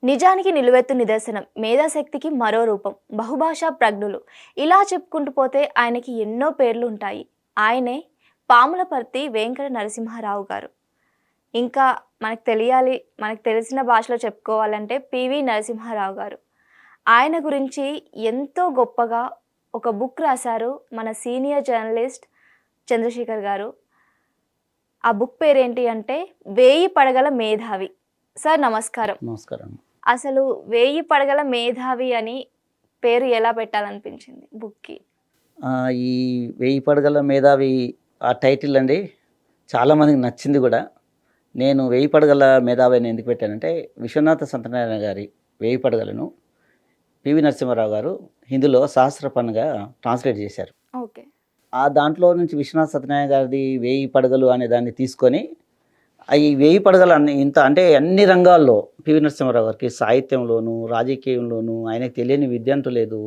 నిజానికి నిలువెత్తు నిదర్శనం, మేధాశక్తికి మరో రూపం, బహుభాషా ప్రజ్ఞులు. ఇలా చెప్పుకుంటూ పోతే ఆయనకి ఎన్నో పేర్లు ఉంటాయి. ఆయనే పాములపర్తి వెంకట నరసింహారావు గారు. ఇంకా మనకు తెలిసిన భాషలో చెప్పుకోవాలంటే పివి నరసింహారావు గారు. ఆయన గురించి ఎంతో గొప్పగా ఒక బుక్ రాశారు మన సీనియర్ జర్నలిస్ట్ చంద్రశేఖర్ గారు. ఆ బుక్ పేరేంటి అంటే 1000 పడగల మేధావి. సార్ నమస్కారం. నమస్కారం. అసలు 1000 పడగల మేధావి అని పేరు ఎలా పెట్టాలనిపించింది బుక్‌కి? ఈ 1000 పడగల మేధావి ఆ టైటిల్ అండి చాలామందికి నచ్చింది కూడా. నేను 1000 పడగల మేధావి అని ఎందుకు పెట్టానంటే, విశ్వనాథ సత్యనారాయణ గారి 1000 పడగలను పివి నరసింహారావు గారు హిందీలో సహస్రపన్‌గా ట్రాన్స్లేట్ చేశారు. ఓకే. ఆ దాంట్లో నుంచి విశ్వనాథ సత్యనారాయణ గారిది 1000 పడగలు అనే దాన్ని తీసుకొని, ఈ 1000 పడగలు అంటే అన్ని రంగాల్లో పివి నరసింహారావు గారికి సాహిత్యంలోను, రాజకీయంలోను ఆయనకు తెలియని విద్యంటూ లేదు.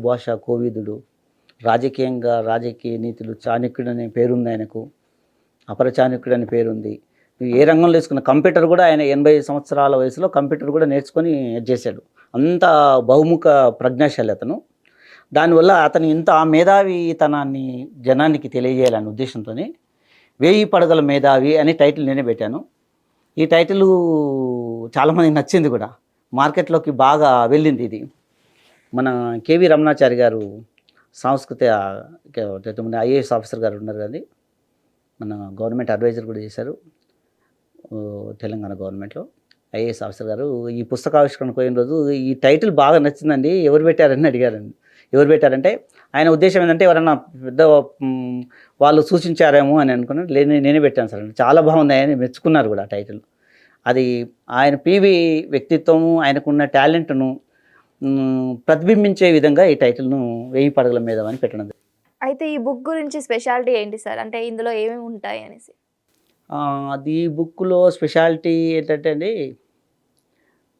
భాష కోవిదుడు, రాజకీయంగా రాజకీయ నీతులు, చాణక్యుడు అనే పేరుంది ఆయనకు, అపర చాణక్యుడు అనే పేరుంది. ఏ రంగంలో తీసుకున్న కంప్యూటర్ కూడా ఆయన 80 సంవత్సరాల వయసులో కంప్యూటర్ కూడా నేర్చుకొని చేశాడు. అంత బహుముఖ ప్రజ్ఞాశాలి అతను. దానివల్ల అతను ఇంత ఆ మేధావితనాన్ని జనానికి తెలియజేయాలనే ఉద్దేశంతో 1000 పడగల మేధావి అనే టైటిల్ నేనే పెట్టాను. ఈ టైటిల్ చాలామందికి నచ్చింది కూడా, మార్కెట్లోకి బాగా వెళ్ళింది. ఇది మన కేవి రమణాచారి గారు ఐఏఎస్ ఆఫీసర్ గారు ఉన్నారు కదండి, మన గవర్నమెంట్ అడ్వైజర్ కూడా చేశారు తెలంగాణ గవర్నమెంట్లో. ఐఏఎస్ ఆఫీసర్ గారు ఈ పుస్తకావిష్కరణకు పోయిన రోజు ఈ టైటిల్ బాగా నచ్చిందండి, ఎవరు పెట్టారని అడిగారండి. ఎవరు పెట్టారంటే ఆయన ఉద్దేశం ఏంటంటే ఎవరన్నా పెద్ద వాళ్ళు సూచించారేమో అని అనుకున్నాను. నేనే పెట్టాను సార్. చాలా బాగున్నాయని మెచ్చుకున్నారు కూడా టైటిల్. అది ఆయన పివి వ్యక్తిత్వము, ఆయనకున్న టాలెంట్ను ప్రతిబింబించే విధంగా ఈ టైటిల్ను 1000 పడగల మేధావి అని పెట్టడం. అయితే ఈ బుక్ గురించి స్పెషాలిటీ ఏంటి సార్? అంటే ఇందులో ఏమేమి ఉంటాయి అనేసి? అది బుక్లో స్పెషాలిటీ ఏంటంటే అండి,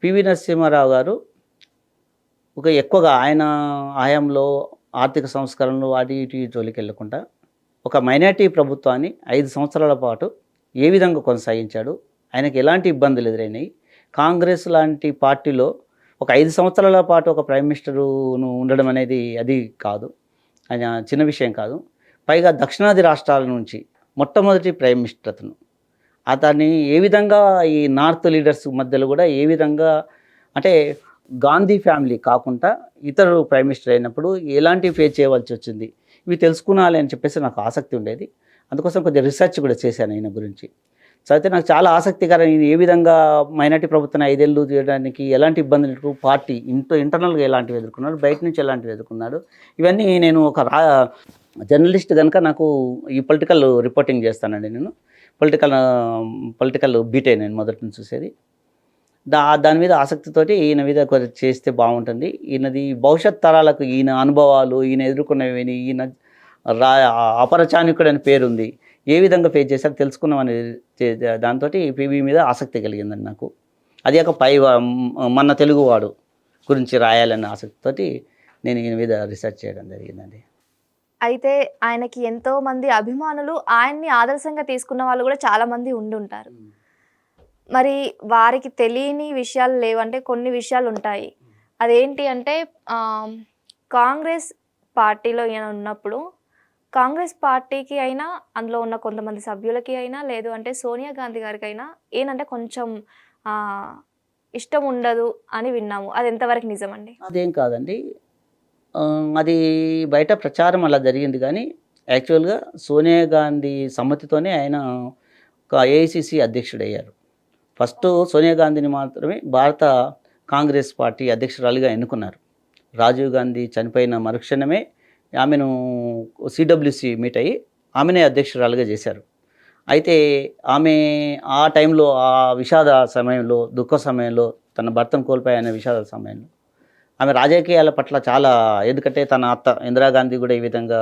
పివి నరసింహారావు గారు ఎక్కువగా ఆయన హయాంలో ఆర్థిక సంస్కరణలు అటు ఇటు జోలికి వెళ్ళకుండా ఒక మైనారిటీ ప్రభుత్వాన్ని 5 సంవత్సరాల పాటు ఏ విధంగా కొనసాగించాడు, ఆయనకి ఎలాంటి ఇబ్బందులు ఎదురైనాయి. కాంగ్రెస్ లాంటి పార్టీలో ఒక 5 సంవత్సరాల పాటు ఒక ప్రైమ్ మినిస్టరును ఉండడం అనేది అది కాదు, ఆయన చిన్న విషయం కాదు. పైగా దక్షిణాది రాష్ట్రాల నుంచి మొట్టమొదటి ప్రైమ్ మినిస్టర్ అతను. అతన్ని ఏ విధంగా ఈ నార్త్ లీడర్స్ మధ్యలో కూడా ఏ విధంగా అంటే గాంధీ ఫ్యామిలీ కాకుండా ఇతరు ప్రైమ్ మినిస్టర్ అయినప్పుడు ఎలాంటి ఫేస్ చేయవలసి వచ్చింది, ఇవి తెలుసుకునాలి అని చెప్పేసి నాకు ఆసక్తి ఉండేది. అందుకోసం కొద్దిగా రీసెర్చ్ కూడా చేశాను ఆయన గురించి. సో అయితే నాకు చాలా ఆసక్తికరం, ఈయన ఏ విధంగా మైనార్టీ ప్రభుత్వాన్ని 5 ఏళ్ళు చేయడానికి ఎలాంటి ఇబ్బందులు, పార్టీ ఇంటర్నల్గా ఎలాంటివి ఎదుర్కొన్నాడు, బయట నుంచి ఎలాంటివి ఎదుర్కొన్నాడు, ఇవన్నీ నేను ఒక జర్నలిస్ట్ కనుక నాకు ఈ పొలిటికల్ రిపోర్టింగ్ చేస్తానండి. నేను పొలిటికల్ బీటే నేను మొదటి నుంచి చూసేది. దాని మీద ఆసక్తితోటి ఈయన మీద కొంచెం చేస్తే బాగుంటుంది. ఈయనది భవిష్యత్ తరాలకు ఈయన అనుభవాలు, ఈయన ఎదుర్కొన్నవి, ఈయన అపర చాణక్యుడు అని పేరుంది, ఏ విధంగా ఫేస్ చేశారో తెలుసుకున్నామని దాంతో పివి మీద ఆసక్తి కలిగిందండి నాకు. అది ఒక మన తెలుగువాడు గురించి రాయాలన్న ఆసక్తితోటి నేను ఈయన మీద రీసెర్చ్ చేయడం జరిగిందండి. అయితే ఆయనకి ఎంతో మంది అభిమానులు, ఆయన్ని ఆదర్శంగా తీసుకున్న వాళ్ళు కూడా చాలామంది ఉండుంటారు. మరి వారికి తెలియని విషయాలు లేవంటే కొన్ని విషయాలు ఉంటాయి. అదేంటి అంటే కాంగ్రెస్ పార్టీలో ఈయన ఉన్నప్పుడు కాంగ్రెస్ పార్టీకి అయినా, అందులో ఉన్న కొంతమంది సభ్యులకి అయినా, లేదు అంటే సోనియా గాంధీ గారికి అయినా ఏంటంటే కొంచెం ఇష్టం ఉండదు అని విన్నాము. అది ఎంతవరకు నిజమండి? అదేం కాదండి, అది బయట ప్రచారం అలా జరిగింది. కానీ యాక్చువల్గా సోనియా గాంధీ సమ్మతితోనే ఆయన ఒక ఏఐసిసి అధ్యక్షుడయ్యారు. ఫస్ట్ సోనియా గాంధీని మాత్రమే భారత కాంగ్రెస్ పార్టీ అధ్యక్షురాలిగా ఎన్నుకున్నారు. రాజీవ్ గాంధీ చనిపోయిన మరుక్షణమే ఆమెను సిడబ్ల్యూసి మీట్ అయ్యి ఆమెనే అధ్యక్షురాలిగా చేశారు. అయితే ఆమె ఆ టైంలో, ఆ విషాద సమయంలో, దుఃఖ సమయంలో, తన భర్తను కోల్పోయిన విషాద సమయంలో ఆమె రాజకీయాల పట్ల చాలా, ఎందుకంటే తన అత్త ఇందిరాగాంధీ కూడా ఈ విధంగా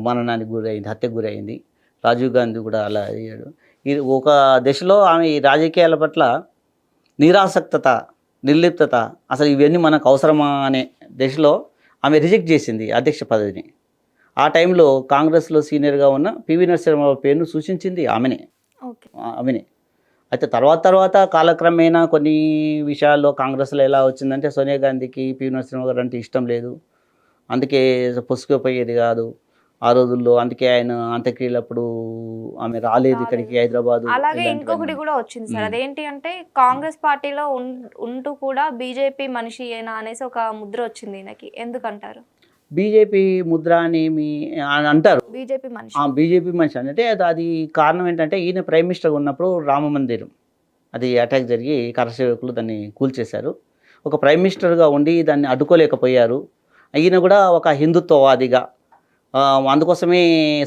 మరణానికి గురైంది, హత్యకు గురైంది. రాజీవ్ గాంధీ కూడా అలా అయ్యాడు. ఇది ఒక దశలో ఆమె ఈ రాజకీయాల పట్ల నిరాసక్తత, నిర్లిప్తత, అసలు ఇవన్నీ మనకు అవసరమా అనే దశలో ఆమె రిజెక్ట్ చేసింది అధ్యక్ష పదవిని. ఆ టైంలో కాంగ్రెస్లో సీనియర్గా ఉన్న పివి నరసింహారావు పేరును సూచించింది ఆమెనే. ఓకే. ఆమెనే. అయితే తర్వాత కాలక్రమేణా కొన్ని విషయాల్లో కాంగ్రెస్లో ఎలా వచ్చిందంటే సోనియా గాంధీకి పివి నరసింహ గారు అంటే ఇష్టం లేదు, అందుకే పొసుకుపోయేది కాదు ఆ రోజుల్లో, అందుకే ఆయన అంత్యక్రియలప్పుడు ఆమె రాలేదు ఇక్కడికి రాలేదు. హైదరాబాదు అలాగే ఇంకొకటి ఇలాంటివన్నీ. కూడా వచ్చింది సార్. ఉమ్. అదేంటి అంటే కాంగ్రెస్ పార్టీలో ఉంటూ కూడా బీజేపీ మనిషియేనా అనేసి ఒక ముద్ర వచ్చింది ఈయనకి. ఎందుకంటారు? బీజేపీ ముద్ర అని అని అంటారు. బీజేపీ మనిషి. బీజేపీ మనిషి అంటే అది కారణం ఏంటంటే ఈయన ప్రైమ్ మినిస్టర్గా ఉన్నప్పుడు రామ మందిరం అది అటాక్ జరిగి కరసేవకులు దాన్ని కూల్చేశారు. ఒక ప్రైమ్ మినిస్టర్గా ఉండి దాన్ని అడ్డుకోలేకపోయారు. ఈయన కూడా ఒక హిందుత్వవాదిగా అందుకోసమే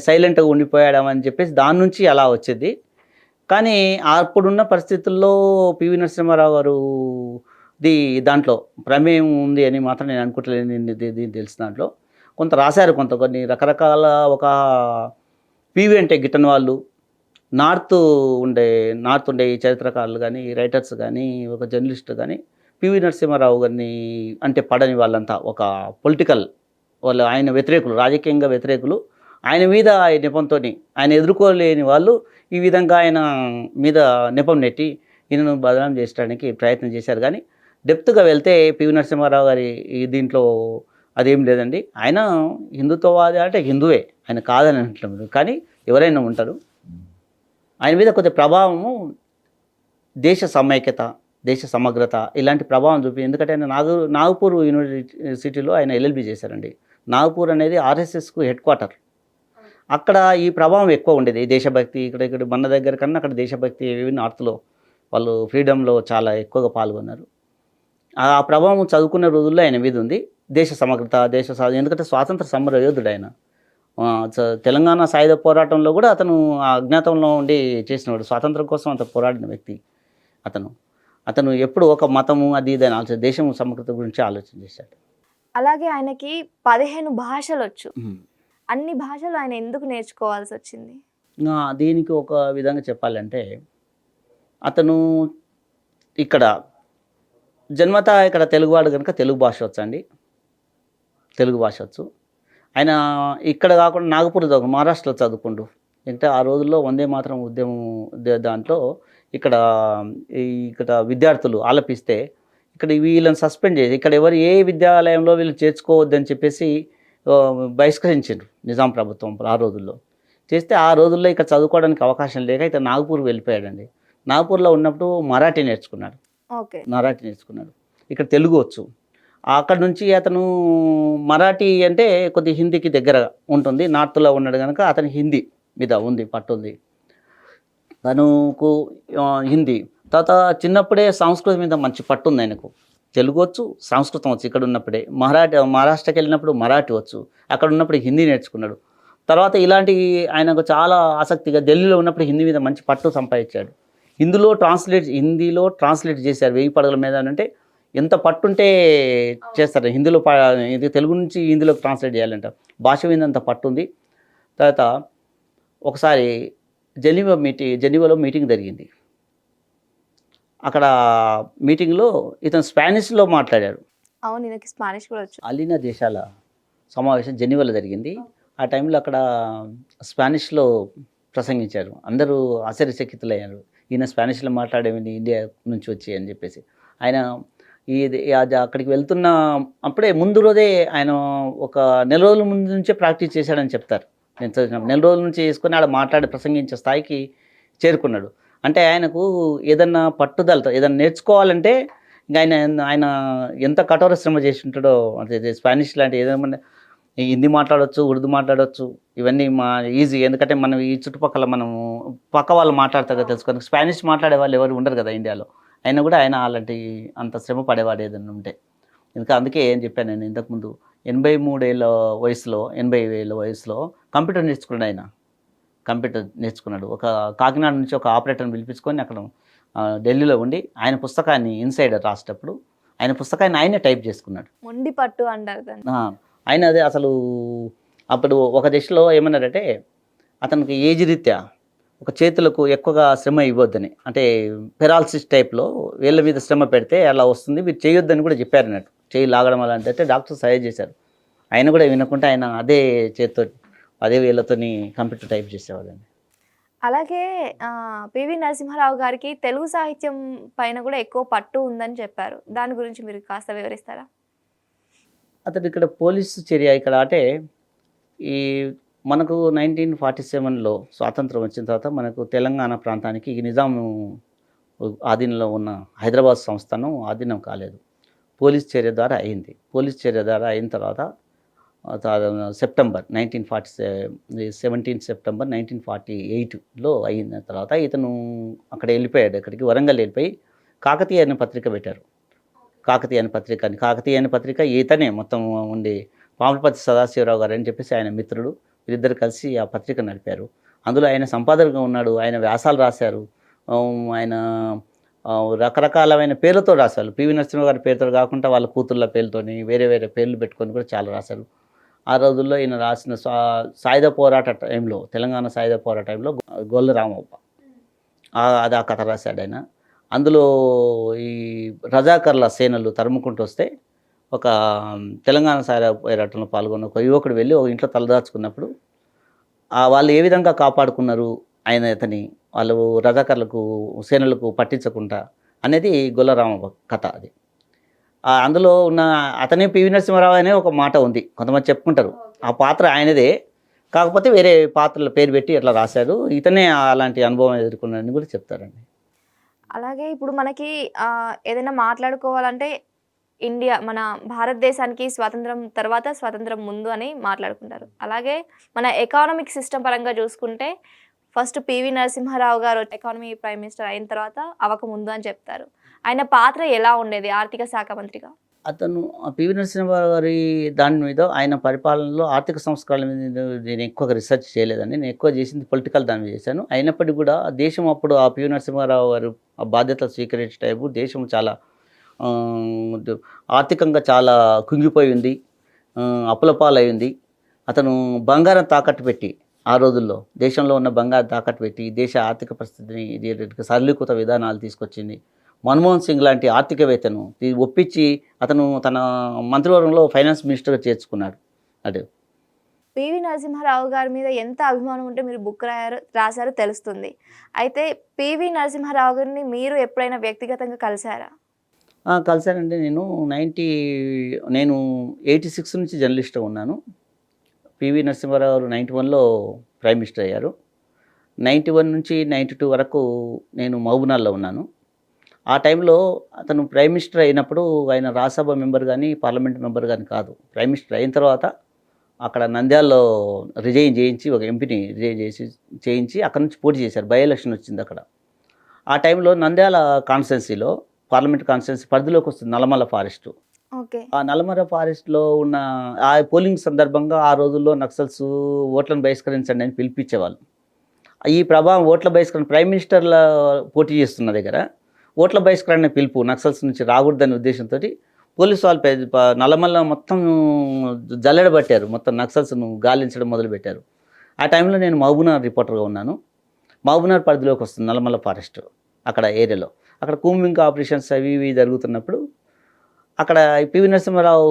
సైలెంట్గా ఉండిపోయాడని చెప్పేసి దాని నుంచి అలా వచ్చేది. కానీ అప్పుడున్న పరిస్థితుల్లో పివి నరసింహారావు గారు దాంట్లో ప్రమేయం ఉంది అని మాత్రం నేను అనుకోవట్లేదు. దీన్ని తెలిసిన దాంట్లో కొంత రాశారు, కొన్ని రకరకాల ఒక పివి అంటే గిట్టని వాళ్ళు నార్త్ ఉండే ఈ చరిత్రకారులు కానీ రైటర్స్ కానీ ఒక జర్నలిస్ట్ కానీ పివి నరసింహారావు గారిని అంటే పడని వాళ్ళంతా ఒక పొలిటికల్ వాళ్ళు, ఆయన వ్యతిరేకులు, రాజకీయంగా వ్యతిరేకులు, ఆయన మీద నెపంతో ఆయన ఎదుర్కోలేని వాళ్ళు ఈ విధంగా ఆయన మీద నెపం నెట్టి ఈయనను బదనాం చేయడానికి ప్రయత్నం చేశారు. కానీ డెప్త్గా వెళ్తే పివి నరసింహారావు గారి దీంట్లో అదేం లేదండి. ఆయన హిందుత్వవాది అంటే హిందువే, ఆయన కాదని అంటున్నారు. కానీ ఎవరైనా ఉంటారు, ఆయన మీద కొద్ది ప్రభావము దేశ సమైక్యత, దేశ సమగ్రత ఇలాంటి ప్రభావం చూపి, ఎందుకంటే ఆయన నాగపూర్ యూనివర్సిటీలో ఆయన ఎల్ఎల్బి చేశారండి. నాగపూర్ అనేది ఆర్ఎస్ఎస్కు హెడ్ క్వార్టర్. అక్కడ ఈ ప్రభావం ఎక్కువ ఉండేది, ఈ దేశభక్తి. ఇక్కడ మన దగ్గర కన్నా అక్కడ దేశభక్తి నార్త్లో వాళ్ళు ఫ్రీడమ్లో చాలా ఎక్కువగా పాల్గొన్నారు. ఆ ప్రభావం చదువుకున్న రోజుల్లో ఆయన మీద ఉంది. దేశ సమగ్రత, ఎందుకంటే స్వాతంత్ర సమర యోధుడు ఆయన. తెలంగాణ సాయుధ పోరాటంలో కూడా అతను అజ్ఞాతంలో ఉండి చేసినవాడు, స్వాతంత్రం కోసం అంత పోరాడిన వ్యక్తి అతను ఎప్పుడు ఒక మతము అది ఇది అని ఆలోచన, దేశం సమగ్రత గురించి ఆలోచన చేశాడు. అలాగే ఆయనకి 15 భాషలు వచ్చు. అన్ని భాషలు ఆయన ఎందుకు నేర్చుకోవాల్సి వచ్చింది? దీనికి ఒక విధంగా చెప్పాలంటే అతను ఇక్కడ జన్మత ఇక్కడ తెలుగువాడు కనుక తెలుగు భాష వచ్చండి, తెలుగు భాష వచ్చు. ఆయన ఇక్కడ కాకుండా నాగపూర్ మహారాష్ట్రలో చదువుకుంటూ, అంటే ఆ రోజుల్లో వందే మాతరం ఉద్యమం దాంట్లో ఇక్కడ విద్యార్థులు ఆలపిస్తే ఇక్కడ వీళ్ళని సస్పెండ్ చేసి ఇక్కడ ఏ విద్యాలయంలో వీళ్ళు చేర్చుకోవద్దని చెప్పేసి బహిష్కరించారు నిజాం ప్రభుత్వం ఆ రోజుల్లో. చేస్తే ఆ రోజుల్లో ఇక్కడ చదువుకోవడానికి అవకాశం లేక ఇక్కడ నాగపూర్ వెళ్ళిపోయాడండి. నాగపూర్లో ఉన్నప్పుడు మరాఠీ నేర్చుకున్నాడు. ఇక్కడ తెలుగు వచ్చు. అక్కడ నుంచి అతను మరాఠీ అంటే కొద్ది హిందీకి దగ్గర ఉంటుంది, నార్త్లో ఉన్నాడు కనుక అతను హిందీ మీద పట్టుంది తనకు. హిందీ తర్వాత చిన్నప్పుడే సంస్కృతం మీద మంచి పట్టు ఉంది ఆయనకు. తెలుగు వచ్చు, సంస్కృతం వచ్చు. ఇక్కడ ఉన్నప్పుడే మహారాష్ట్రకి వెళ్ళినప్పుడు మరాఠీ వచ్చు, అక్కడ ఉన్నప్పుడు హిందీ నేర్చుకున్నాడు. తర్వాత ఇలాంటి ఆయనకు చాలా ఆసక్తిగా ఢిల్లీలో ఉన్నప్పుడు హిందీ మీద మంచి పట్టు సంపాదించాడు. హిందీలో ట్రాన్స్లేట్ చేశారు 1000 పడగల మీద. అంటే ఎంత పట్టుంటే చేస్తారు హిందీలో, ఇది తెలుగు నుంచి హిందీలోకి ట్రాన్స్లేట్ చేయాలంట. భాష మీద అంత పట్టుంది. తర్వాత ఒకసారి జెనీవాలో మీటింగ్ జరిగింది. అక్కడ మీటింగ్లో ఇతను స్పానిష్లో మాట్లాడాడు. అవును, ఈయనకి స్పానిష్ కూడా వచ్చు. అలీనా దేశాల సమావేశం జెనీవాలో జరిగింది. ఆ టైంలో అక్కడ స్పానిష్లో ప్రసంగించారు. అందరూ ఆశ్చర్యచకితులయ్యారు, ఈయన స్పానిష్లో మాట్లాడేవి ఇండియా నుంచి వచ్చి అని చెప్పేసి. ఆయన అక్కడికి వెళ్తున్న అప్పుడే ముందు రోజే ఆయన ఒక నెల రోజుల ముందు నుంచే ప్రాక్టీస్ చేశాడని చెప్తారు. నేను చదివినప్పుడు నెల రోజుల నుంచి చేసుకొని ఆడ ప్రసంగించే స్థాయికి చేరుకున్నాడు. అంటే ఆయనకు ఏదన్నా పట్టుదలతో ఏదన్నా నేర్చుకోవాలంటే ఇంకా ఆయన ఎంత కఠోర శ్రమ చేసి ఉంటాడో. అదే స్పానిష్ లాంటి ఏదైనా హిందీ మాట్లాడవచ్చు, ఉర్దూ మాట్లాడవచ్చు, ఇవన్నీ ఈజీ. ఎందుకంటే మనం ఈ చుట్టుపక్కల మనము పక్క వాళ్ళు మాట్లాడతారు కదా తెలుసుకొని. స్పానిష్ మాట్లాడే వాళ్ళు ఎవరు ఉండరు కదా ఇండియాలో. అయినా కూడా ఆయన అలాంటి అంత శ్రమ పడేవాడు ఏదైనా ఉంటే. అందుకే ఏం చెప్పాను నేను ఇంతకుముందు, 83 ఏళ్ళ వయసులో కంప్యూటర్ నేర్చుకున్నాడు ఆయన. ఒక కాకినాడ నుంచి ఒక ఆపరేటర్ని పిలిపించుకొని అక్కడ ఢిల్లీలో ఉండి ఆయన పుస్తకాన్ని ఇన్సైడర్ రాసేటప్పుడు ఆయన పుస్తకాన్ని ఆయనే టైప్ చేసుకున్నాడు. మొండి పట్టు అంటారు దాన్ని. ఆయన అదే అసలు అప్పుడు ఒక దశలో ఏమన్నారంటే అతనికి ఏజ్ రీత్యా ఒక చేతులకు ఎక్కువగా శ్రమ ఇవ్వద్దని, అంటే పెరాలసిస్ టైప్లో వేళ్ళ మీద శ్రమ పెడితే అలా వస్తుంది, మీరు చేయొద్దని కూడా చెప్పారు అన్నట్టు. చేయి లాగడం అలాంటి అంటే డాక్టర్ సజెస్ట్ చేశారు. ఆయన కూడా వినకుండా ఆయన అదే చేతితో అదే వేళ్ళతోని కంప్యూటర్ టైప్ చేసేవాడండి. అలాగే పివి నరసింహారావు గారికి తెలుగు సాహిత్యం పైన కూడా ఎక్కువ పట్టు ఉందని చెప్పారు. దాని గురించి మీరు కాస్త వివరిస్తారా? అతడు ఇక్కడ పోలీసు చర్య ఇక్కడ అంటే ఈ మనకు 1947లో స్వాతంత్రం వచ్చిన తర్వాత మనకు తెలంగాణ ప్రాంతానికి ఈ నిజాము ఆధీనంలో ఉన్న హైదరాబాద్ సంస్థానం ఆధీనం కాలేదు. పోలీస్ చర్య ద్వారా అయింది. పోలీస్ చర్య ద్వారా అయిన తర్వాత సెప్టెంబర్ 17 సెప్టెంబర్ 1948లో అయిన తర్వాత ఇతను అక్కడ వెళ్ళిపోయాడు. ఎక్కడికి వరంగల్ వెళ్ళిపోయి కాకతీయ అనే పత్రిక పెట్టారు. కాకతీయ అనే పత్రిక ఇతనే మొత్తం ఉండి పాములపర్తి సదాశివరావు గారు అని చెప్పేసి ఆయన మిత్రుడు, వీరిద్దరు కలిసి ఆ పత్రిక నడిపారు. అందులో ఆయన సంపాదకుగా ఉన్నాడు. ఆయన వ్యాసాలు రాశారు. ఆయన రకరకాలమైన పేర్లతో రాశారు. పివి నరసింహ గారి పేరుతో కాకుండా వాళ్ళ కూతుళ్ళ పేర్లతోని వేరే వేరే పేర్లు పెట్టుకొని కూడా చాలా రాశారు. ఆ రోజుల్లో ఈయన రాసిన సాయుధ పోరాట టైంలో, తెలంగాణ సాయుధ పోరాట టైంలో గొల్ల రామప్ప అది ఆ కథ రాశాడు ఆయన. అందులో ఈ రజాకర్ల సేనలు తరుముకుంటూ వస్తే ఒక తెలంగాణ సాయుధ పోరాటంలో పాల్గొన్న ఒక యువకుడు వెళ్ళి ఒక ఇంట్లో తలదాచుకున్నప్పుడు వాళ్ళు ఏ విధంగా కాపాడుకున్నారు ఆయన అతని వాళ్ళు రజాకర్లకు సేనలకు పట్టించకుండా అనేది గొల్లరామప్ప కథ అది. అందులో ఉన్న అతనే పివి నరసింహారావు అనే ఒక మాట ఉంది, కొంతమంది చెప్పుకుంటారు. ఆ పాత్ర ఆయనదే, కాకపోతే వేరే పాత్రల పేరు పెట్టి అట్లా రాశారు. ఇతనే అలాంటి అనుభవం ఎదుర్కొన్నాడని కూడా చెప్తారండి. అలాగే ఇప్పుడు మనకి ఏదైనా మాట్లాడుకోవాలంటే ఇండియా మన భారతదేశానికి స్వాతంత్రం తర్వాత, స్వాతంత్రం ముందు అని మాట్లాడుకుంటారు. అలాగే మన ఎకానమిక్ సిస్టమ్ పరంగా చూసుకుంటే ఫస్ట్ పివి నరసింహారావు గారు ఎకానమీ ప్రైమ్ మినిస్టర్ అయిన తర్వాత అవ్వకముందు అని చెప్తారు. ఆయన పాత్ర ఎలా ఉండేది ఆర్థిక శాఖ మంత్రిగా? అతను పివి నరసింహారావు గారి దాని మీద ఆయన పరిపాలనలో ఆర్థిక సంస్కరణల మీద నేను ఎక్కువగా రీసెర్చ్ చేయలేదండి. నేను ఎక్కువ చేసింది పొలిటికల్ దాని మీద చేశాను. అయినప్పటికీ కూడా దేశం అప్పుడు ఆ పివి నరసింహారావు గారు ఆ బాధ్యతలు స్వీకరించే టైపు దేశం చాలా ఆర్థికంగా చాలా కుంగిపోయి ఉంది, అప్పుల పాలైంది. అతను బంగారం తాకట్టు పెట్టి ఆ రోజుల్లో దేశంలో ఉన్న బంగారం తాకట్టు పెట్టి దేశ ఆర్థిక పరిస్థితిని సరళీకృత విధానాలు తీసుకొచ్చింది. మన్మోహన్ సింగ్ లాంటి ఆర్థికవేత్తను ఒప్పించి అతను తన మంత్రివర్గంలో ఫైనాన్స్ మినిస్టర్గా చేర్చుకున్నాడు. అదే పివి నరసింహారావు గారి మీద ఎంత అభిమానం ఉంటే మీరు బుక్ రాశారో తెలుస్తుంది. అయితే పివి నరసింహారావు గారిని మీరు ఎప్పుడైనా వ్యక్తిగతంగా కలిశారా? కలిశానండి. నేను 86 నుంచి జర్నలిస్ట్గా ఉన్నాను. పివి నరసింహారావు గారు 91లో ప్రైమ్ మినిస్టర్ అయ్యారు. 91 నుంచి 92 వరకు నేను మహబూబ్నగర్లో ఉన్నాను. ఆ టైంలో అతను ప్రైమ్ మినిస్టర్ అయినప్పుడు ఆయన రాజ్యసభ మెంబర్ కానీ పార్లమెంట్ మెంబర్ కానీ కాదు. ప్రైమ్ మినిస్టర్ అయిన తర్వాత అక్కడ నంద్యాలలో రిజైన్ చేయించి ఒక ఎంపీని రిజైన్ చేయించి అక్కడ నుంచి పోటీ చేశారు. బై ఎలక్షన్ వచ్చింది అక్కడ. ఆ టైంలో నంద్యాల కాన్స్టిట్యున్సీలో పార్లమెంట్ కాన్స్టిట్యున్సీ పరిధిలోకి వస్తుంది నల్లమల్ల ఫారెస్ట్. ఓకే. ఆ నల్లమల్ల ఫారెస్ట్లో ఉన్న ఆ పోలింగ్ సందర్భంగా ఆ రోజుల్లో నక్సల్స్ ఓట్లను బహిష్కరించండి అని పిలిపించేవాళ్ళు. ఈ ప్రభావం ఓట్ల బహిష్కరణ ప్రైమ్ మినిస్టర్ల పోటీ చేస్తున్న దగ్గర ఓట్ల బహిష్కరణ పిలుపు నక్సల్స్ నుంచి రాకూడదనే ఉద్దేశంతో పోలీసు వాళ్ళు నల్లమల్ల మొత్తం జల్లెడబట్టారు. మొత్తం నక్సల్స్ను గాలించడం మొదలుపెట్టారు. ఆ టైంలో నేను మహబూబ్నగర్ రిపోర్టర్గా ఉన్నాను. మహబూబ్నగర్ పరిధిలోకి వస్తుంది నల్లమల్ల ఫారెస్ట్. అక్కడ ఏరియాలో అక్కడ కూంబింగ్ ఆపరేషన్స్ అవి ఇవి జరుగుతున్నప్పుడు అక్కడ పివి నరసింహారావు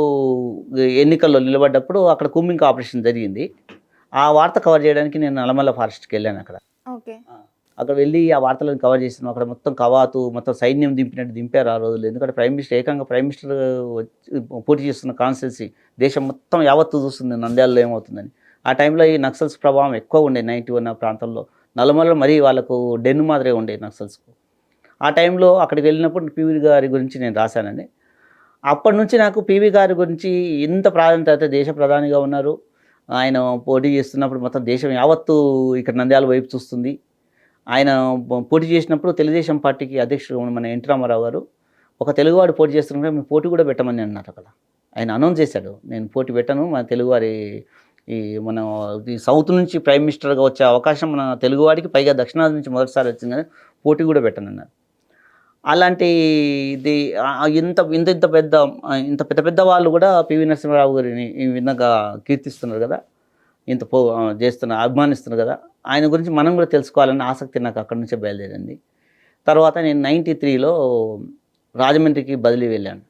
ఎన్నికల్లో నిలబడ్డప్పుడు అక్కడ కూంబింగ్ ఆపరేషన్ జరిగింది. ఆ వార్త కవర్ చేయడానికి నేను నల్లమల్ల ఫారెస్ట్కి వెళ్ళాను. అక్కడ వెళ్ళి ఆ వార్తలను కవర్ చేసాను. అక్కడ మొత్తం కవాతు మొత్తం సైన్యం దింపినట్టు దింపారు ఆ రోజుల్లో. ఎందుకంటే ప్రైమ్ మినిస్టర్ పోటీ చేస్తున్న కాన్స్టిట్యున్సీ దేశం మొత్తం యావత్తు చూస్తుంది నంద్యాలలో ఏమవుతుందని. ఆ టైంలో ఈ నక్సల్స్ ప్రభావం ఎక్కువ ఉండే 91 ప్రాంతంలో. నల్లమలలో మరీ వాళ్ళకు డెన్ను మాదిరిగా ఉండే నక్సల్స్కు. ఆ టైంలో అక్కడికి వెళ్ళినప్పుడు పివి గారి గురించి నేను రాశానండి. అప్పటి నుంచి నాకు పివి గారి గురించి ఇంత ప్రాధాన్యత, దేశ ప్రధానిగా ఉన్నారు. ఆయన పోటీ చేస్తున్నప్పుడు మొత్తం దేశం యావత్తు ఇక్కడ నంద్యాల వైపు చూస్తుంది. ఆయన పోటీ చేసినప్పుడు తెలుగుదేశం పార్టీకి అధ్యక్షుడు మన ఎన్టీ రామారావు గారు ఒక తెలుగువాడు పోటీ చేస్తున్నప్పుడు మేము పోటీ కూడా పెట్టమని అన్నారు. అక్కడ ఆయన అనౌన్స్ చేశాడు, నేను పోటీ పెట్టను, మన తెలుగువారి మన సౌత్ నుంచి ప్రైమ్ మినిస్టర్గా వచ్చే అవకాశం మన తెలుగువాడికి, పైగా దక్షిణాది నుంచి మొదటిసారి వచ్చింది కానీ పోటీ కూడా పెట్టనన్నారు. అలాంటి ఇది ఇంత పెద్ద వాళ్ళు కూడా పివి నరసింహారావు గారిని ఈ విధంగా కీర్తిస్తున్నారు కదా, ఇంత చేస్తున్నారు, అభిమానిస్తున్నారు కదా, ఆయన గురించి మనం కూడా తెలుసుకోవాలన్న ఆసక్తి నాకు అక్కడి నుంచే బయలుదేరింది. తర్వాత నేను 93లో రాజమండ్రికి బదిలీ వెళ్ళాను.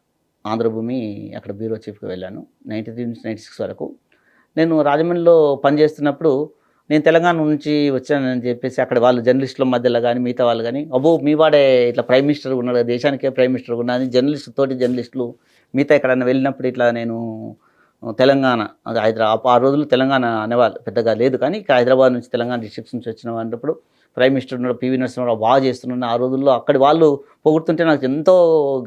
ఆంధ్రభూమి అక్కడ బ్యూరో చీఫ్గా వెళ్ళాను 93 నుంచి 96 వరకు. నేను రాజమండ్రిలో పనిచేస్తున్నప్పుడు నేను తెలంగాణ నుంచి వచ్చానని చెప్పేసి అక్కడ వాళ్ళు జర్నలిస్టుల మధ్యలో కానీ మిగతా వాళ్ళు కానీ అబ్బో మీ వాడే ఇట్లా ప్రైమ్ మినిస్టర్ ఉన్నాడు, దేశానికే ప్రైమ్ మినిస్టర్ ఉన్నాడు అని జర్నలిస్టులు మిగతా ఎక్కడన్నా వెళ్ళినప్పుడు ఇట్లా నేను తెలంగాణ అది హైదరాబాద్ ఆ రోజుల్లో తెలంగాణ అనేవాళ్ళు పెద్దగా లేదు, కానీ ఇక్కడ హైదరాబాద్ నుంచి తెలంగాణ డిస్ట్రిక్ట్స్ నుంచి వచ్చిన అన్నప్పుడు ప్రైమ్ మినిస్టర్ ఉన్నాడు, పివి నరసింహారావు బాగా చేస్తున్నాడు. ఆ రోజుల్లో అక్కడి వాళ్ళు పొగుడుతుంటే నాకు ఎంతో